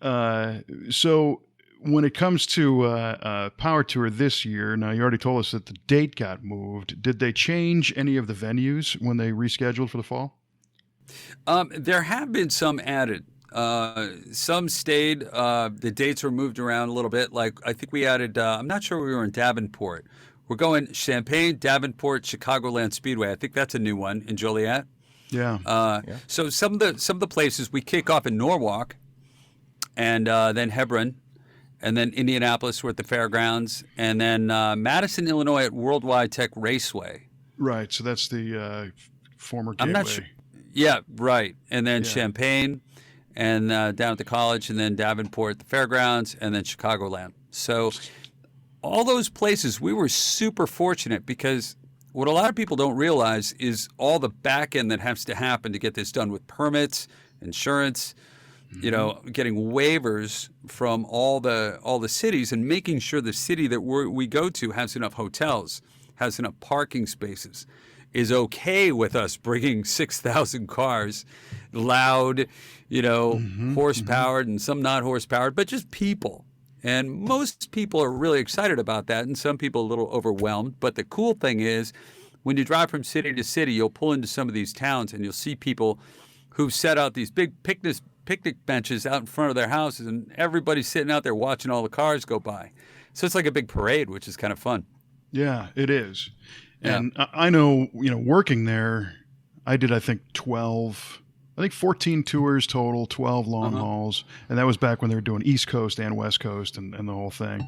Yeah. So when it comes to Power Tour this year, now you already told us that the date got moved. Did they change any of the venues when they rescheduled for the fall? There have been some added. Some stayed. The dates were moved around a little bit. Like I think we added. I'm not sure we were in Davenport. We're going Champaign, Davenport, Chicagoland Speedway. I think that's a new one in Joliet. Yeah. So some of the places we kick off in Norwalk, and then Hebron, and then Indianapolis, we're at the fairgrounds, and then Madison, Illinois at Worldwide Tech Raceway. Right. So that's the former Gateway. I'm not sure. Yeah, right. And then Champaign, and down at the college, and then Davenport at the fairgrounds, and then Chicagoland. So all those places, we were super fortunate, because what a lot of people don't realize is all the back end that has to happen to get this done with permits, insurance, getting waivers from all the cities, and making sure the city that we go to has enough hotels, has enough parking spaces, is okay with us bringing 6,000 cars, loud, horse-powered, and some not horse-powered, but just people. And most people are really excited about that, and some people a little overwhelmed. But the cool thing is, when you drive from city to city, you'll pull into some of these towns, and you'll see people who've set out these big picnic benches out in front of their houses, and everybody's sitting out there watching all the cars go by. So it's like a big parade, which is kind of fun. Yeah, it is. And I know, working there, I did, I think 14 tours total, 12 long hauls. And that was back when they were doing East Coast and West Coast and the whole thing.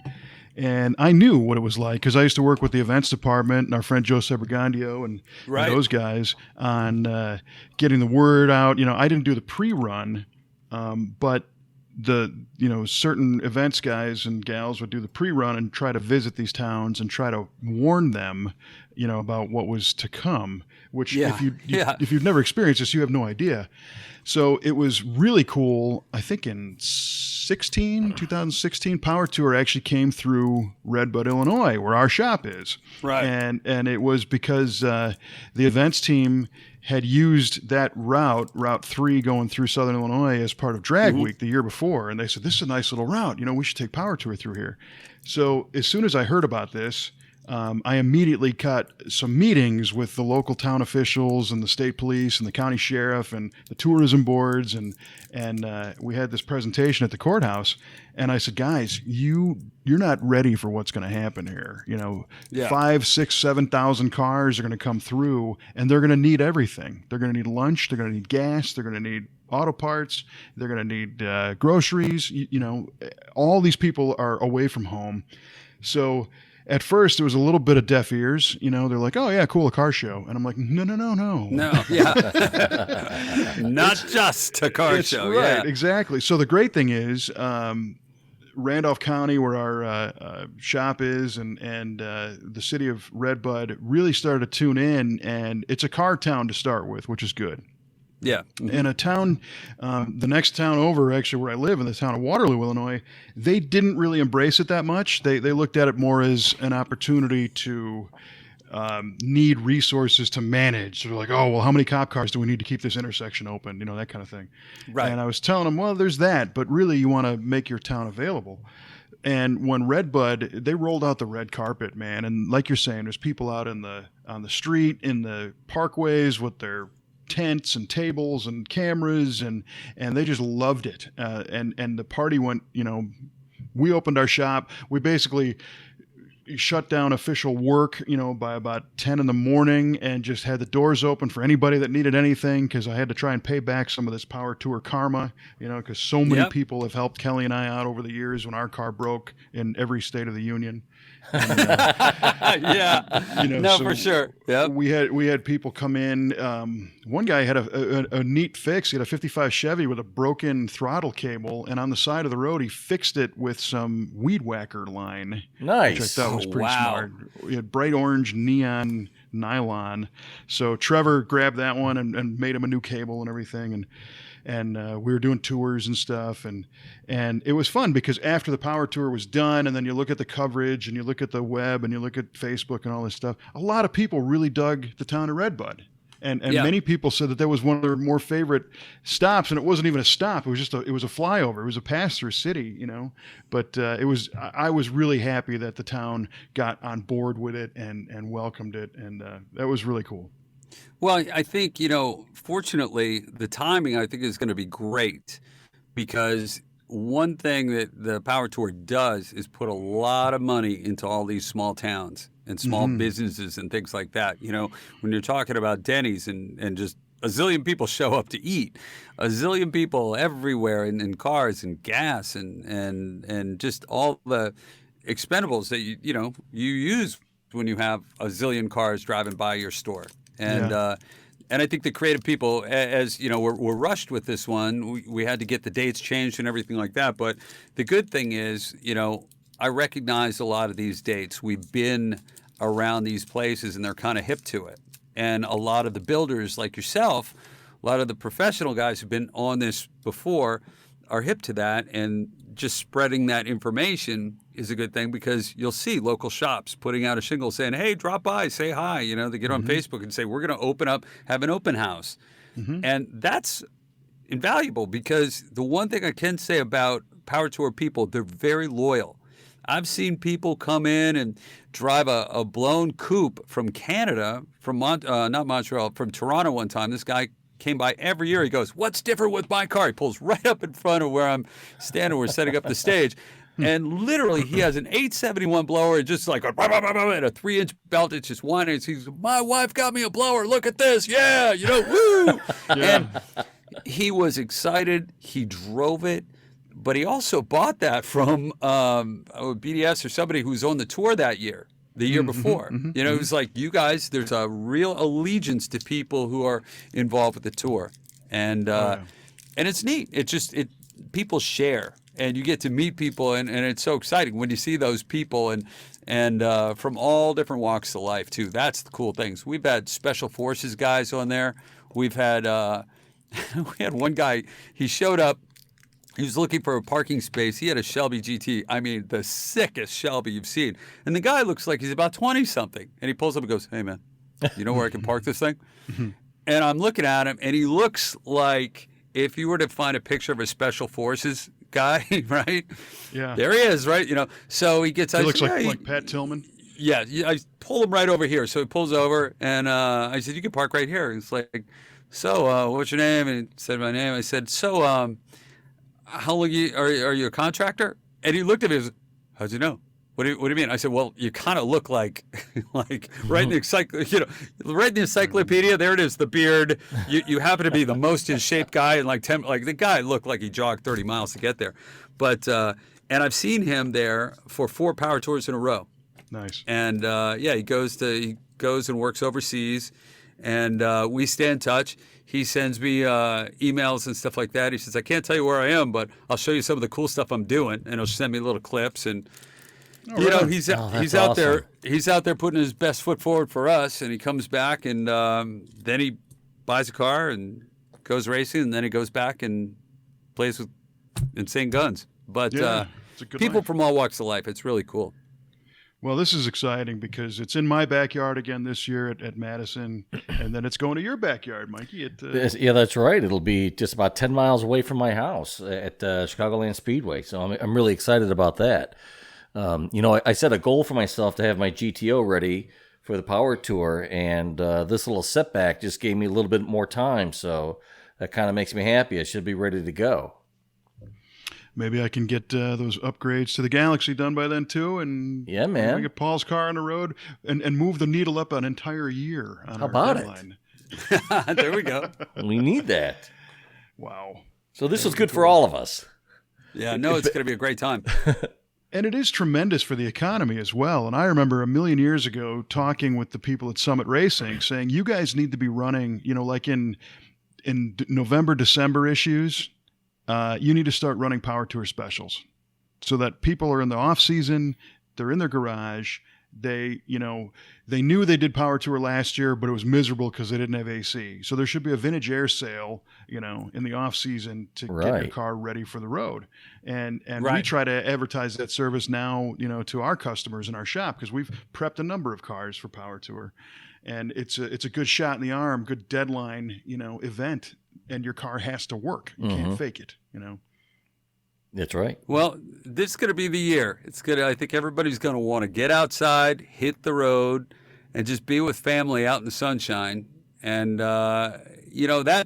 And I knew what it was like, because I used to work with the events department and our friend Joe Sebregandio and those guys on getting the word out. I didn't do the pre-run, but the certain events guys and gals would do the pre-run and try to visit these towns and try to warn them, about what was to come. Which if you've never experienced this, you have no idea. So it was really cool. I think in 2016, Power Tour actually came through Redbud, Illinois, where our shop is. Right. And it was because the events team had used that Route 3 going through Southern Illinois as part of Drag Week the year before. And they said, this is a nice little route. We should take Power Tour through here. So as soon as I heard about this, I immediately cut some meetings with the local town officials and the state police and the county sheriff and the tourism boards. And we had this presentation at the courthouse. And I said, guys, you're not ready for what's going to happen here. 5, 6, 7,000 cars are going to come through, and they're going to need everything. They're going to need lunch. They're going to need gas. They're going to need auto parts. They're going to need groceries. All these people are away from home. So at first, it was a little bit of deaf ears. They're like, oh, yeah, cool, a car show. And I'm like, no. No, yeah. Not just a car show. Right, Yeah, exactly. So the great thing is, Randolph County, where our shop is, and the city of Redbud really started to tune in, and it's a car town to start with, which is good. Yeah. In a town, the next town over, actually where I live, in the town of Waterloo, Illinois, they didn't really embrace it that much. They looked at it more as an opportunity to need resources to manage. So they're like, oh, well, how many cop cars do we need to keep this intersection open? That kind of thing. Right. And I was telling them, well, there's that, but really you want to make your town available. And when Redbud, they rolled out the red carpet, man, and like you're saying, there's people out in on the street, in the parkways with their tents and tables and cameras, and they just loved it. And the party went, we opened our shop. We basically shut down official work, by about 10 in the morning, and just had the doors open for anybody that needed anything, because I had to try and pay back some of this Power Tour karma, because so many people have helped Kelly and I out over the years when our car broke in every state of the union. And, No, so for sure. Yeah, we had people come in. One guy had a neat fix. He had a 55 Chevy with a broken throttle cable, and on the side of the road, he fixed it with some weed whacker line. Nice. Which I thought was pretty Wow. smart. We had bright orange neon nylon. So Trevor grabbed that one and made him a new cable and everything. And we were doing tours and stuff, and it was fun, because after the Power Tour was done, and then you look at the coverage, and you look at the web, and you look at Facebook and all this stuff, a lot of people really dug the town of Redbud, and many people said that was one of their more favorite stops, and it wasn't even a stop; it was a flyover, it was a pass-through city, But I was really happy that the town got on board with it and welcomed it, and that was really cool. Well, I think, fortunately, the timing, I think, is going to be great, because one thing that the Power Tour does is put a lot of money into all these small towns and small businesses and things like that. When you're talking about Denny's and just a zillion people show up to eat, a zillion people everywhere in cars and gas and just all the expendables that you use when you have a zillion cars driving by your store. And I think the creative people, as we're rushed with this one. We had to get the dates changed and everything like that. But the good thing is, I recognize a lot of these dates. We've been around these places, and they're kind of hip to it. And a lot of the builders, like yourself, a lot of the professional guys who've been on this before, are hip to that, and just spreading that information is a good thing, because you'll see local shops putting out a shingle saying, hey, drop by, say hi. They get on Facebook and say, we're going to have an open house. And that's invaluable, because the one thing I can say about Power Tour people, they're very loyal. I've seen people come in and drive a blown coupe from Canada, from not Montreal, from Toronto one time. This guy came by every year. He goes, what's different with my car? He pulls right up in front of where I'm standing. We're setting up the stage. And literally, he has an 871 blower, just like and a 3-inch belt. It's just whining. He's, my wife got me a blower. Look at this. Yeah, woo. And he was excited. He drove it. But he also bought that from BDS or somebody who was on the tour that year, the year before. It was like, you guys, there's a real allegiance to people who are involved with the tour. And it's neat. People share. And you get to meet people, and it's so exciting when you see those people and from all different walks of life too. That's the cool things. We've had special forces guys on there. We've had we had one guy. He showed up. He was looking for a parking space. He had a Shelby GT. I mean, the sickest Shelby you've seen. And the guy looks like he's about 20 something. And he pulls up and goes, "Hey man, you know where I can park this thing?" And I'm looking at him, and he looks like if you were to find a picture of a special forces guy, right? Yeah. There he is, right? So he gets. He looks like Pat Tillman. Yeah, I pull him right over here. So he pulls over, and I said, "You can park right here." He's like, "So, what's your name?" And he said my name. I said, "So, how long are you a contractor?" And he looked at me and said, "How'd you know? What do you mean?" I said, "Well, you kind of look like right in the right in the encyclopedia. There it is, the beard. You happen to be the most in shape guy, and the guy looked like he jogged 30 miles to get there." But and I've seen him there for 4 Power Tours in a row. Nice. And he goes and works overseas, and we stay in touch. He sends me emails and stuff like that. He says, "I can't tell you where I am, but I'll show you some of the cool stuff I'm doing," and he'll send me little clips. And he's out there. He's out there putting his best foot forward for us. And he comes back, and then he buys a car and goes racing, and then he goes back and plays with insane guns. But it's a good people life. from all walks of life. It's really cool. Well, this is exciting because it's in my backyard again this year at Madison, and then it's going to your backyard, Mikey. Yeah, that's right. It'll be just about 10 miles away from my house at Chicagoland Speedway. So I'm really excited about that. I set a goal for myself to have my GTO ready for the Power Tour, and this little setback just gave me a little bit more time. So that kind of makes me happy. I should be ready to go. Maybe I can get those upgrades to the Galaxy done by then too, and yeah, man, get Paul's car on the road and move the needle up an entire year. On How about deadline. It? There we go. We need that. Wow. So this is good for all of us. Yeah, no, it's going to be a great time. And it is tremendous for the economy as well. And I remember a million years ago talking with the people at Summit Racing saying, you guys need to be running, like in November, December issues, you need to start running Power Tour specials so that people are in the off season, they're in their garage. They knew they did Power Tour last year, but it was miserable because they didn't have AC. So there should be a vintage air sale, in the off season to get your car ready for the road. And we try to advertise that service now, to our customers in our shop because we've prepped a number of cars for Power Tour, and it's a good shot in the arm, good deadline, event. And your car has to work. You can't fake it, That's right. Well, this is going to be the year. I think everybody's going to want to get outside, hit the road, and just be with family out in the sunshine. And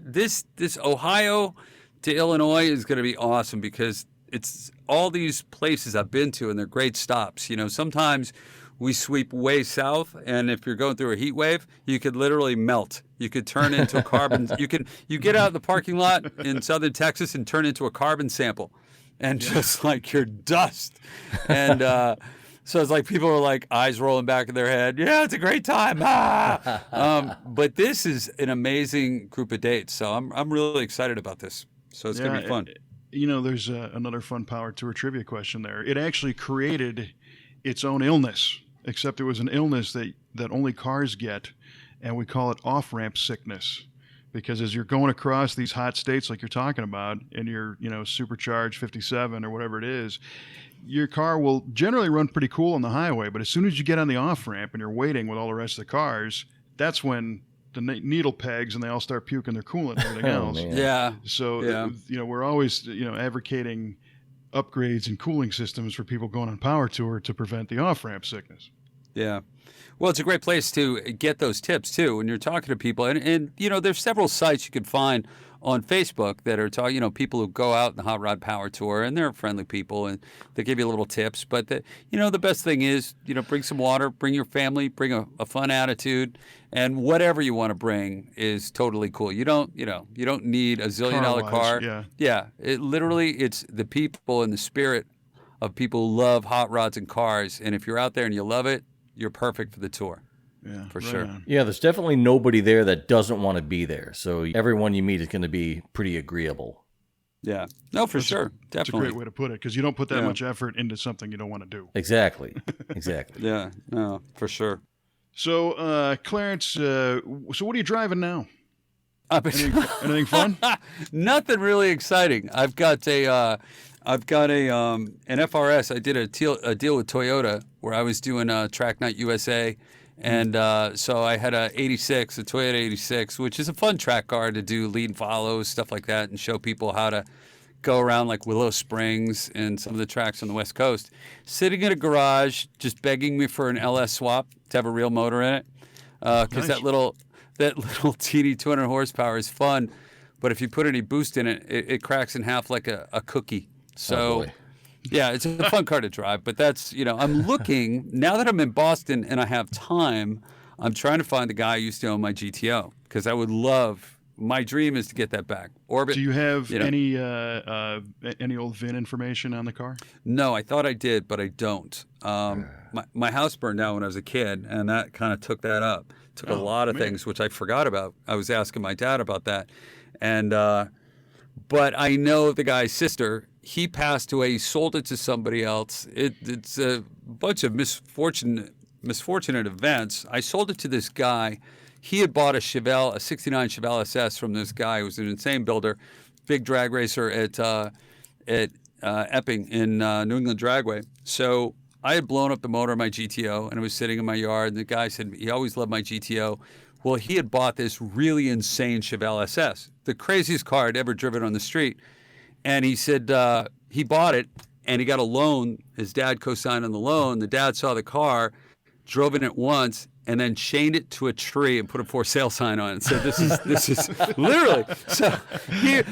this Ohio to Illinois is going to be awesome because it's all these places I've been to and they're great stops. Sometimes we sweep way south, and if you're going through a heat wave, you could literally melt. You could turn into a carbon. You get out of the parking lot in southern Texas and turn into a carbon sample, and just like you're dust. And so it's like people are like eyes rolling back in their head. Yeah, it's a great time. But this is an amazing group of dates, so I'm really excited about this. So it's gonna be fun. There's another fun Power Tour trivia question there. It actually created its own illness. Except it was an illness that only cars get, and we call it off-ramp sickness. Because as you're going across these hot states like you're talking about, and you're, supercharged 57 or whatever it is, your car will generally run pretty cool on the highway. But as soon as you get on the off-ramp and you're waiting with all the rest of the cars, that's when the needle pegs and they all start puking their coolant and everything else. Man. Yeah. So, we're always, advocating upgrades and cooling systems for people going on Power Tour to prevent the off-ramp sickness. Yeah. Well, it's a great place to get those tips, too, when you're talking to people. And there's several sites you can find on Facebook that are talking, people who go out in the Hot Rod Power Tour, and they're friendly people, and they give you little tips. But, the best thing is, bring some water, bring your family, bring a fun attitude, and whatever you want to bring is totally cool. You don't need a zillion-dollar car. Yeah. It's the people and the spirit of people who love hot rods and cars. And if you're out there and you love it, you're perfect for the tour. Yeah, for sure. Yeah, there's definitely nobody there that doesn't want to be there. So everyone you meet is going to be pretty agreeable. Yeah. No, for sure. Definitely. That's a great way to put it because you don't put that much effort into something you don't want to do. Exactly. Yeah. No, for sure. So, Clarence, so what are you driving now? Anything fun? Nothing really exciting. I've got an FRS. I did a deal with Toyota where I was doing Track Night USA, and so I had a Toyota 86, which is a fun track car to do lead and follows, stuff like that, and show people how to go around like Willow Springs and some of the tracks on the West Coast. Sitting in a garage, just begging me for an LS swap to have a real motor in it, because that little teeny 200 horsepower is fun, but if you put any boost in it, it cracks in half like a cookie. So, yeah, it's a fun car to drive. But that's, I'm looking, now that I'm in Boston and I have time, I'm trying to find the guy who used to own my GTO because I would love, my dream is to get that back. Orbit. Do you have any old VIN information on the car? No, I thought I did, but I don't. My house burned down when I was a kid, and that kind of took that up. Took a lot of things, which I forgot about. I was asking my dad about that. And but I know the guy's sister. He passed away. He sold it to somebody else. It's a bunch of misfortunate events. I sold it to this guy. He had bought a 69 Chevelle SS from this guy who was an insane builder, big drag racer at Epping in New England Dragway. So I had blown up the motor of my GTO, and it was sitting in my yard. And the guy said he always loved my GTO. Well, he had bought this really insane Chevelle SS, the craziest car I'd ever driven on the street. And he said he bought it, and he got a loan. His dad co-signed on the loan. The dad saw the car, drove in it once, and then chained it to a tree and put a for sale sign on it. So this is literally. So it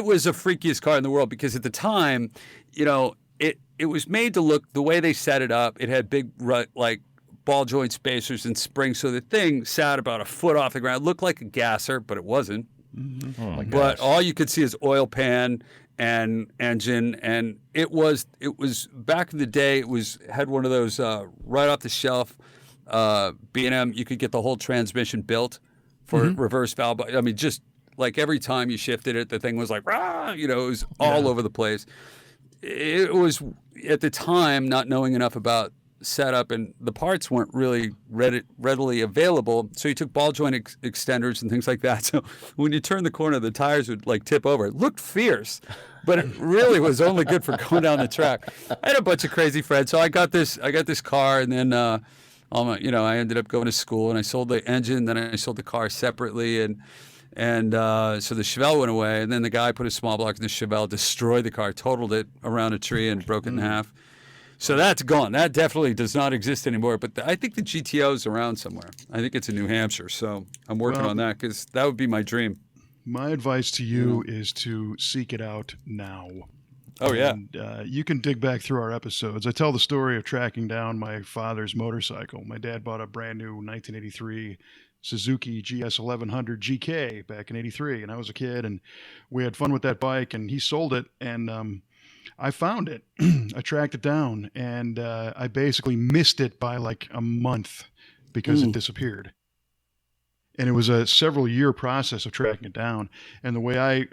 was the freakiest car in the world, because at the time, it was made to look the way they set it up. It had big like ball joint spacers and springs, so the thing sat about a foot off the ground. It looked like a gasser, but it wasn't. Oh my gosh. But all you could see is oil pan and engine, and it was back in the day. It had one of those right off the shelf B&M. You could get the whole transmission built for reverse valve. I mean, just like every time you shifted it, the thing was like, rah, it was all over the place. It was at the time not knowing enough about setup, and the parts weren't really readily available. So you took ball joint extenders and things like that. So when you turned the corner, the tires would like tip over. It looked fierce, but it really was only good for going down the track. I had a bunch of crazy friends, so I got this car, and then I ended up going to school, and I sold the engine, then I sold the car separately, and so the Chevelle went away, and then the guy put a small block in the Chevelle, destroyed the car, totaled it around a tree, and broke it in half. So that's gone. That definitely does not exist anymore. But I think the GTO is around somewhere. I think it's in New Hampshire. So I'm working on that, because that would be my dream. My advice to you is to seek it out now. Oh, yeah. And, you can dig back through our episodes. I tell the story of tracking down my father's motorcycle. My dad bought a brand new 1983 Suzuki GS 1100 GK back in 83. And I was a kid, and we had fun with that bike, and he sold it. And I found it. I tracked it down, and I basically missed it by like a month because it disappeared. And it was a several-year process of tracking it down. And the way I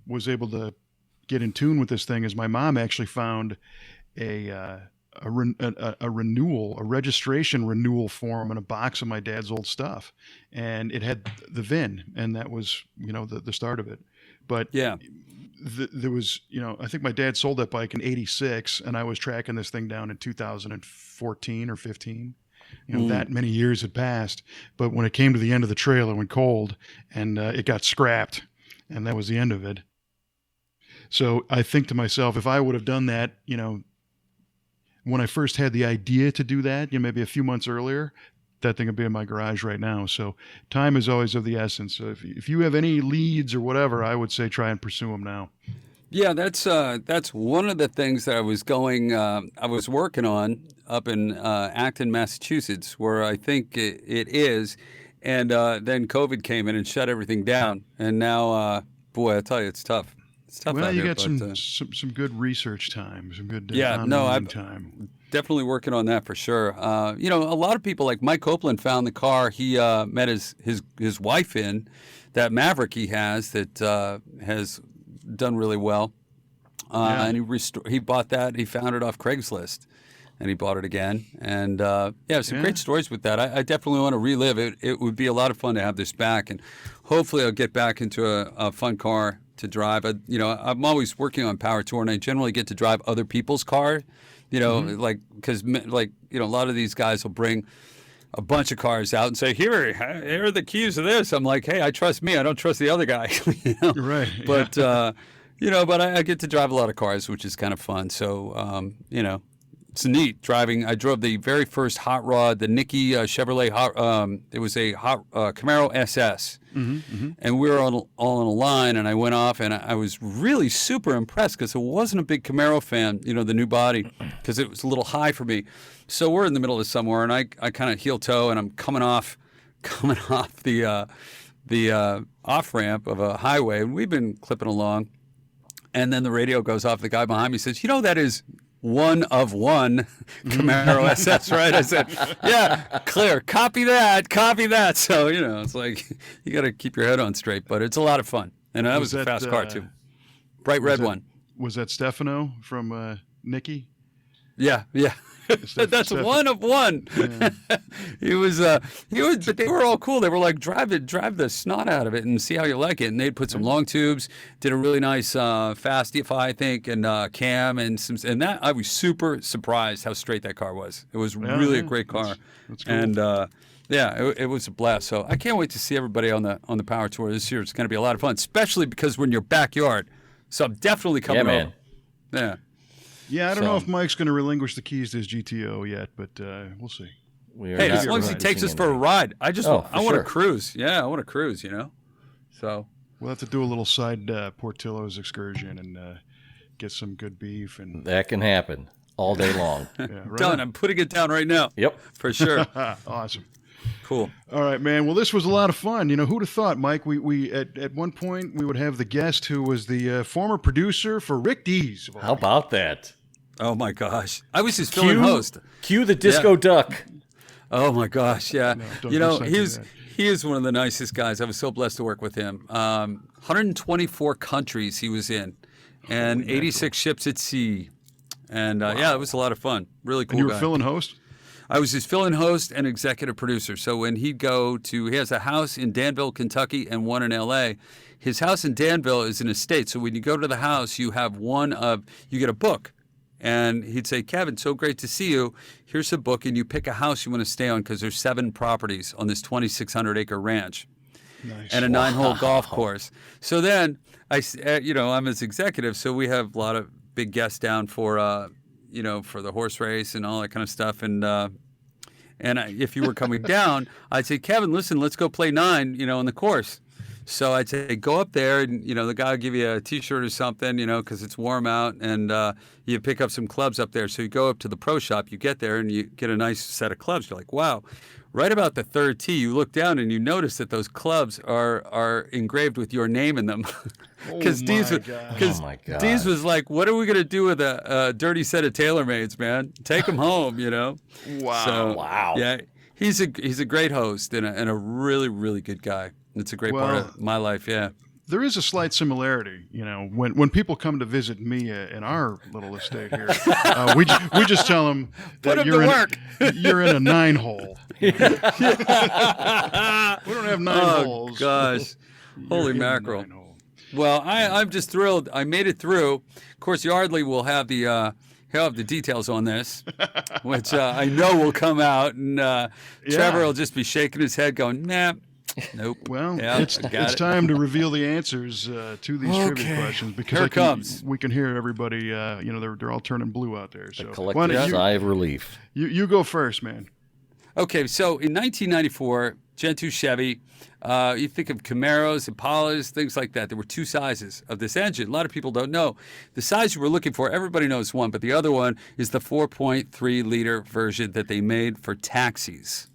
was able to get in tune with this thing is my mom actually found a registration renewal form in a box of my dad's old stuff, and it had the VIN, and that was the start of it. But yeah. There was, I think my dad sold that bike in 86, and I was tracking this thing down in 2014 or 15. That many years had passed. But when it came to the end of the trail, it went cold, and it got scrapped, and that was the end of it. So I think to myself, if I would have done that, when I first had the idea to do that, maybe a few months earlier, that thing would be in my garage right now. So time is always of the essence. So if you have any leads or whatever, I would say try and pursue them now. Yeah, that's one of the things that I was working on up in Acton, Massachusetts, where I think it is. And then COVID came in and shut everything down. And now, boy, I tell you, it's tough. It's tough well, out you here, got some good research time, some good time. Definitely working on that for sure. A lot of people, like Mike Copeland, found the car he met his wife in, that Maverick he has that has done really well. And he bought that. He found it off Craigslist, and he bought it again. And some great stories with that. I definitely want to relive it. It would be a lot of fun to have this back, and hopefully I'll get back into a fun car to drive. I'm always working on Power Tour, and I generally get to drive other people's car. Because a lot of these guys will bring a bunch of cars out and say, here are the keys to this. I'm like, hey, I trust me. I don't trust the other guy. Right. But, but I get to drive a lot of cars, which is kind of fun. So, it's neat driving. I drove the very first hot rod, the Nicky Chevrolet. It was a Camaro SS. And we were all on a line, and I went off, and I was really super impressed because I wasn't a big Camaro fan, the new body, because it was a little high for me. So we're in the middle of somewhere, and I kind of heel toe, and I'm coming off the off ramp of a highway, and we've been clipping along, and then the radio goes off. The guy behind me says, that is one of one Camaro SS, right? I said, yeah, clear. Copy that. So, it's like you got to keep your head on straight, but it's a lot of fun. And that was a fast car, too. Bright red one. Was that Stefano from Nicky? Yeah, yeah. That's one of one. Yeah. he was, but they were all cool. They were like, drive the snot out of it and see how you like it. And they'd put some long tubes, did a really nice Fastify, I think, and cam and that. I was super surprised how straight that car was. It was really a great car, that's cool. and it was a blast. So I can't wait to see everybody on the Power Tour this year. It's going to be a lot of fun, especially because we're in your backyard. So I'm definitely coming over. man. Yeah. Yeah, I don't know if Mike's going to relinquish the keys to his GTO yet, but we'll see. Hey, as long as he takes us for a ride, I want to cruise. Yeah, I want to cruise. So we'll have to do a little side Portillo's excursion and get some good beef, and that can happen all day long. yeah, right done. on. I'm putting it down right now. Yep, for sure. Awesome. Cool. All right, man. Well, this was a lot of fun. Who'd have thought, Mike? We at one point we would have the guest who was the former producer for Rick Dees. How about that? Oh my gosh, I was his fill-in host. Cue the disco duck. Oh my gosh, yeah. No, he is one of the nicest guys. I was so blessed to work with him. 124 countries he was in, and 86 ships at sea. And it was a lot of fun. Really cool. And you were guy. fill-in host? I was his fill-in host and executive producer. So when he'd go he has a house in Danville, Kentucky, and one in L.A. His house in Danville is an estate. So when you go to the house, you get a book. And he'd say, Kevin, so great to see you. Here's a book, and you pick a house you want to stay on because there's 7 properties on this 2,600-acre ranch. Nice. And a 9-hole golf course. So then, I'm his executive, so we have a lot of big guests down for the horse race and all that kind of stuff. And if you were coming down, I'd say, Kevin, listen, let's go play 9, on the course. So I'd say, go up there, and, the guy will give you a T-shirt or something, because it's warm out, and you pick up some clubs up there. So you go up to the pro shop, you get there, and you get a nice set of clubs. You're like, wow. Right about the 3rd tee, you look down, and you notice that those clubs are engraved with your name in them. Because Dees was like, what are we going to do with a dirty set of TaylorMades, man? Take them home, Wow. So, wow. Yeah, he's a great host and a really, really good guy. It's a great part of my life, yeah. There is a slight similarity, when people come to visit me in our little estate here, we just tell them that you're in a 9-hole. We don't have 9 holes. Oh, gosh. Holy mackerel. Well, I'm just thrilled. I made it through. Of course, Yardley will have the details on this, which I know will come out, and Trevor will just be shaking his head going, nah. Nope. Well, it's time to reveal the answers to these trivia questions, because we can hear everybody. They're all turning blue out there. So a collective sigh of relief. You go first, man. Okay, so in 1994, Gen 2 Chevy. You think of Camaros, Impalas, things like that. There were 2 sizes of this engine. A lot of people don't know. The size you were looking for, everybody knows one, but the other one is the 4.3-liter version that they made for taxis.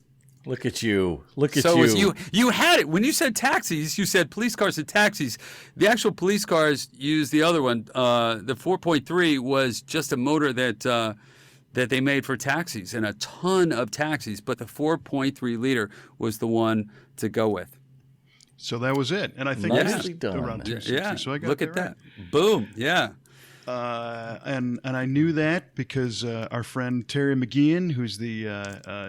Look at you. Look at you. So you had it. When you said taxis, you said police cars and taxis. The actual police cars used the other one. The 4.3 was just a motor that they made for taxis, and a ton of taxis. But the 4.3-liter was the one to go with. So that was it. And I think nicely done. Around 260. Yeah. So I got Look at right. that. Boom. Yeah. And I knew that because our friend Terry McGeehan, who's the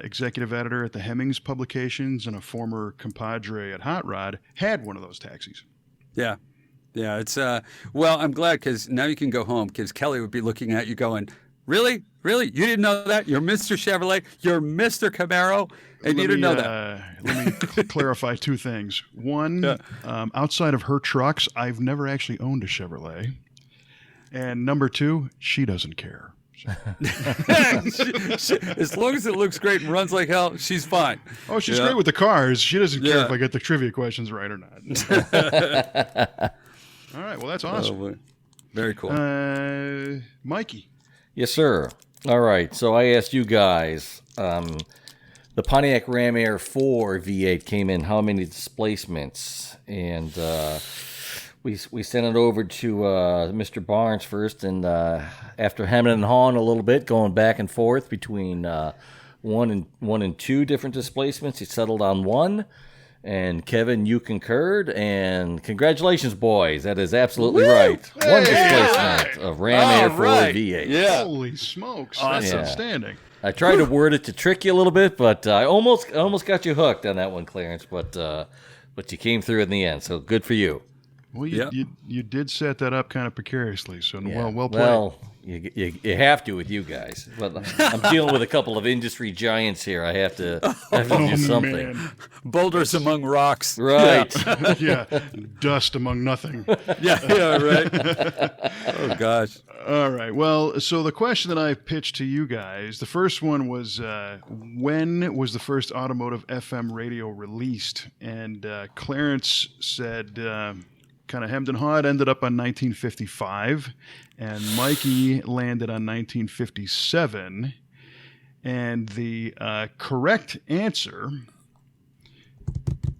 executive editor at the Hemmings Publications and a former compadre at Hot Rod, had one of those taxis. Yeah. Yeah. It's well, I'm glad, because now you can go home, because Kelly would be looking at you going, really? Really? You didn't know that? You're Mr. Chevrolet? You're Mr. Camaro? And you didn't know that? Let me clarify 2 things. One, outside of her trucks, I've never actually owned a Chevrolet. And number 2, she doesn't care. As long as it looks great and runs like hell, she's fine. Oh, she's great with the cars. She doesn't care if I get the trivia questions right or not. All right. Well, that's awesome. Oh, very cool. Mikey. Yes, sir. All right. So I asked you guys, the Pontiac Ram Air 4 V8 came in how many displacements? And we sent it over to Mr. Barnes first, and after hemming and hawing a little bit, going back and forth between one and 2 different displacements, he settled on 1. And Kevin, you concurred, and congratulations, boys. That is absolutely right. One displacement of Ram 84 V8. Yeah. Holy smokes. Awesome. That's Yeah. outstanding. I tried to word it to trick you a little bit, but I almost got you hooked on that one, Clarence. But you came through in the end, so good for you. Well, Yep. you did set that up kind of precariously, so Yeah. well played. Well, you have to with you guys. But I'm dealing with a couple of industry giants here. I have to do something. Man. Boulders among rocks. Right. Yeah, dust among nothing. Yeah, right. Oh, gosh. All right. Well, so the question that I pitched to you guys, the first one was when was the first automotive FM radio released? And Clarence said kind of hemmed and hawed, ended up on 1955, and Mikey landed on 1957. And the correct answer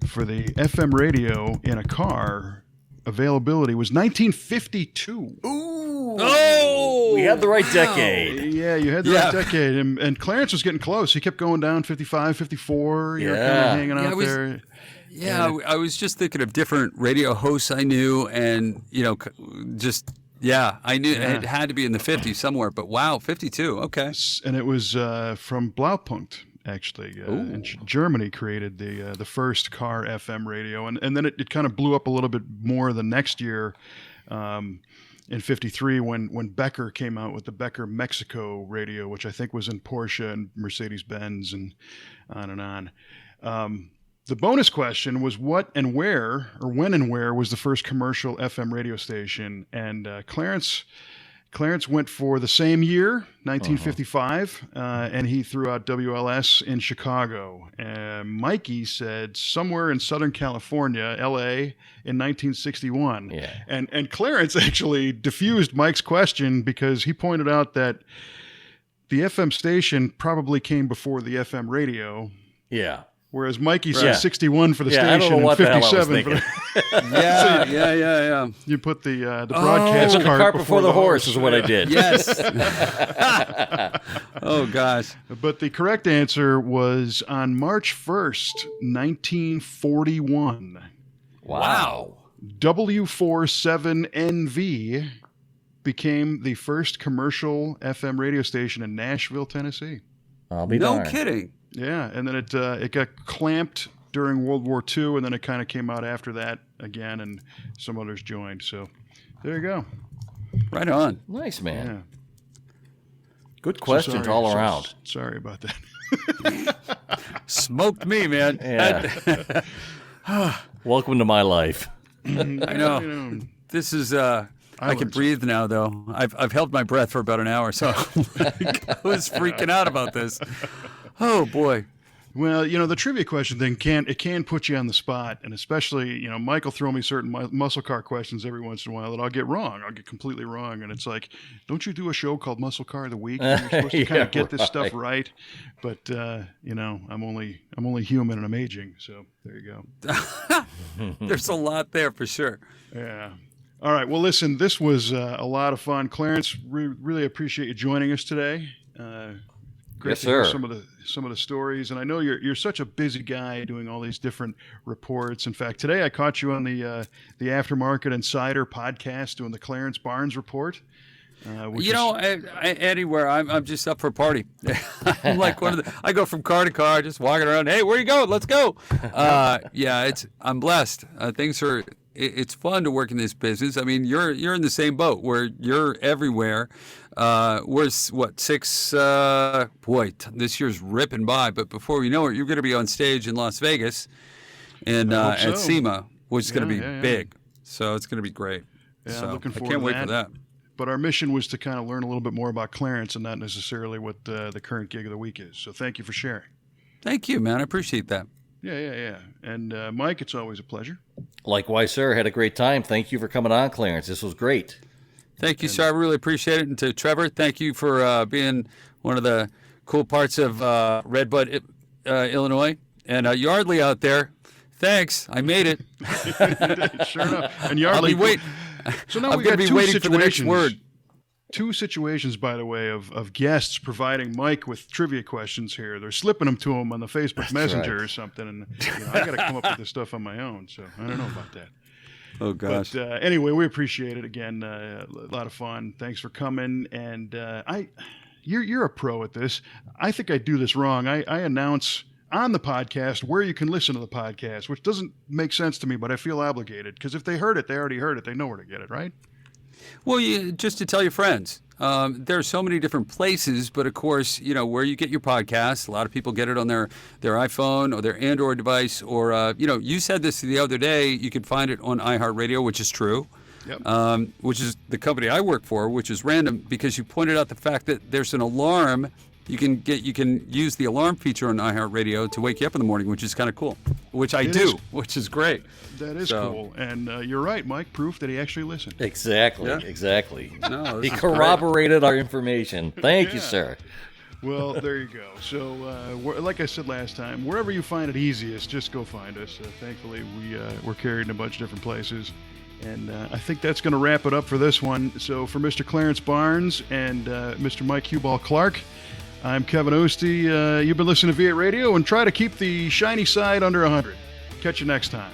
for the FM radio in a car availability was 1952. Oh! We had the right decade. Yeah, you had the right decade. And Clarence was getting close. He kept going down 55, 54. You know, kind of Yeah. hanging out there. Yeah, I was just thinking of different radio hosts I knew, and just I knew it had to be in the 50s somewhere. But wow, 52. Okay. And it was from Blaupunkt, actually. In Germany created the first car FM radio. And then it kind of blew up a little bit more the next year in 53 when Becker came out with the Becker Mexico radio, which I think was in Porsche and Mercedes-Benz and on and on. The bonus question was what and where, or when and where, was the first commercial FM radio station? And Clarence went for the same year, 1955, and he threw out WLS in Chicago. And Mikey said somewhere in Southern California, LA, in 1961. Yeah. And Clarence actually diffused Mike's question because he pointed out that the FM station probably came before the FM radio. Yeah. Whereas Mikey said Yeah. 61 for the Yeah, I don't station know what and the hell I was 57 for thinking. Yeah. you put the broadcast The cart, cart before the horse is what I Yeah. did. Yes. Oh gosh. But the correct answer was on March 1st, 1941. Wow. W47NV became the first commercial FM radio station in Nashville, Tennessee. I'll be No darned. kidding. Yeah, and then it got clamped during World War II, and then it kind of came out after that again, and some others joined. So there you go. Right on. Nice, man. Yeah. Good So questions sorry- all so- around. Sorry about that. Smoked me, man. Yeah. Welcome to my life. I know. This is I can learned breathe now though. I've held my breath for about an hour, so I was freaking out about this. Oh boy. Well, the trivia question thing can put you on the spot, and especially, Mike will throw me certain muscle car questions every once in a while that I'll get wrong. I'll get completely wrong, and it's like, don't you do a show called Muscle Car of the Week? And you're supposed to kind of get this stuff right, but I'm only human and I'm aging, so there you go. There's a lot there for sure. Yeah. All right. Well, listen, this was a lot of fun. Clarence, really appreciate you joining us today. Great Yes, to hear sir. some of the stories, and I know you're such a busy guy doing all these different reports. In fact, today I caught you on the Aftermarket Insider podcast doing the Clarence Barnes report. Anywhere I'm just up for a party. I'm like I go from car to car, just walking around. Hey, where you going? Let's go. I'm blessed. It's fun to work in this business. I mean, you're in the same boat where you're everywhere. We're this year's ripping by, but before we know it, you're going to be on stage in Las Vegas and I hope at so. SEMA, which is going to be Yeah. big. So it's going to be great. Yeah, so looking I forward can't to wait that. for that. But our mission was to kind of learn a little bit more about Clarence and not necessarily what the current gig of the week is. So thank you for sharing. Thank you, man. I appreciate that. Yeah. And Mike, it's always a pleasure. Likewise, sir. Had a great time. Thank you for coming on, Clarence. This was great. Thank you, sir. I really appreciate it. And to Trevor, thank you for being one of the cool parts of Redbud, Illinois. And Yardley out there, thanks. I made it. Sure enough. And I'll Yardley, be waiting. So now I'm we going got to be two waiting situations. for the next word. two situations, by the way, of guests providing Mike with trivia questions here. They're slipping them to him on the Facebook Messenger right. or something, and I got to come up with this stuff on my own. So I don't know about that. Oh gosh. But anyway, we appreciate it again. A lot of fun. Thanks for coming. And you're a pro at this. I think I do this wrong. I announce on the podcast where you can listen to the podcast, which doesn't make sense to me, but I feel obligated because if they heard it, they already heard it. They know where to get it, right? Well, just to tell your friends, there are so many different places, but of course, where you get your podcasts. A lot of people get it on their iPhone or their Android device, or you said this the other day. You can find it on iHeartRadio, which is true. Yep. Which is the company I work for, which is random because you pointed out the fact that there's an alarm. You can use the alarm feature on iHeartRadio to wake you up in the morning, which is kind of cool. Which I do, which is great. That is cool. And you're right, Mike. Proof that he actually listened. Exactly. Yeah. Exactly. No, He this is corroborated our information. Thank you, sir. Well, there you go. So, like I said last time, wherever you find it easiest, just go find us. Thankfully, we're carried in a bunch of different places. And I think that's going to wrap it up for this one. So, for Mr. Clarence Barnes and Mr. Mike Huball Clark, I'm Kevin Ostie. You've been listening to V8 Radio, and try to keep the shiny side under 100. Catch you next time.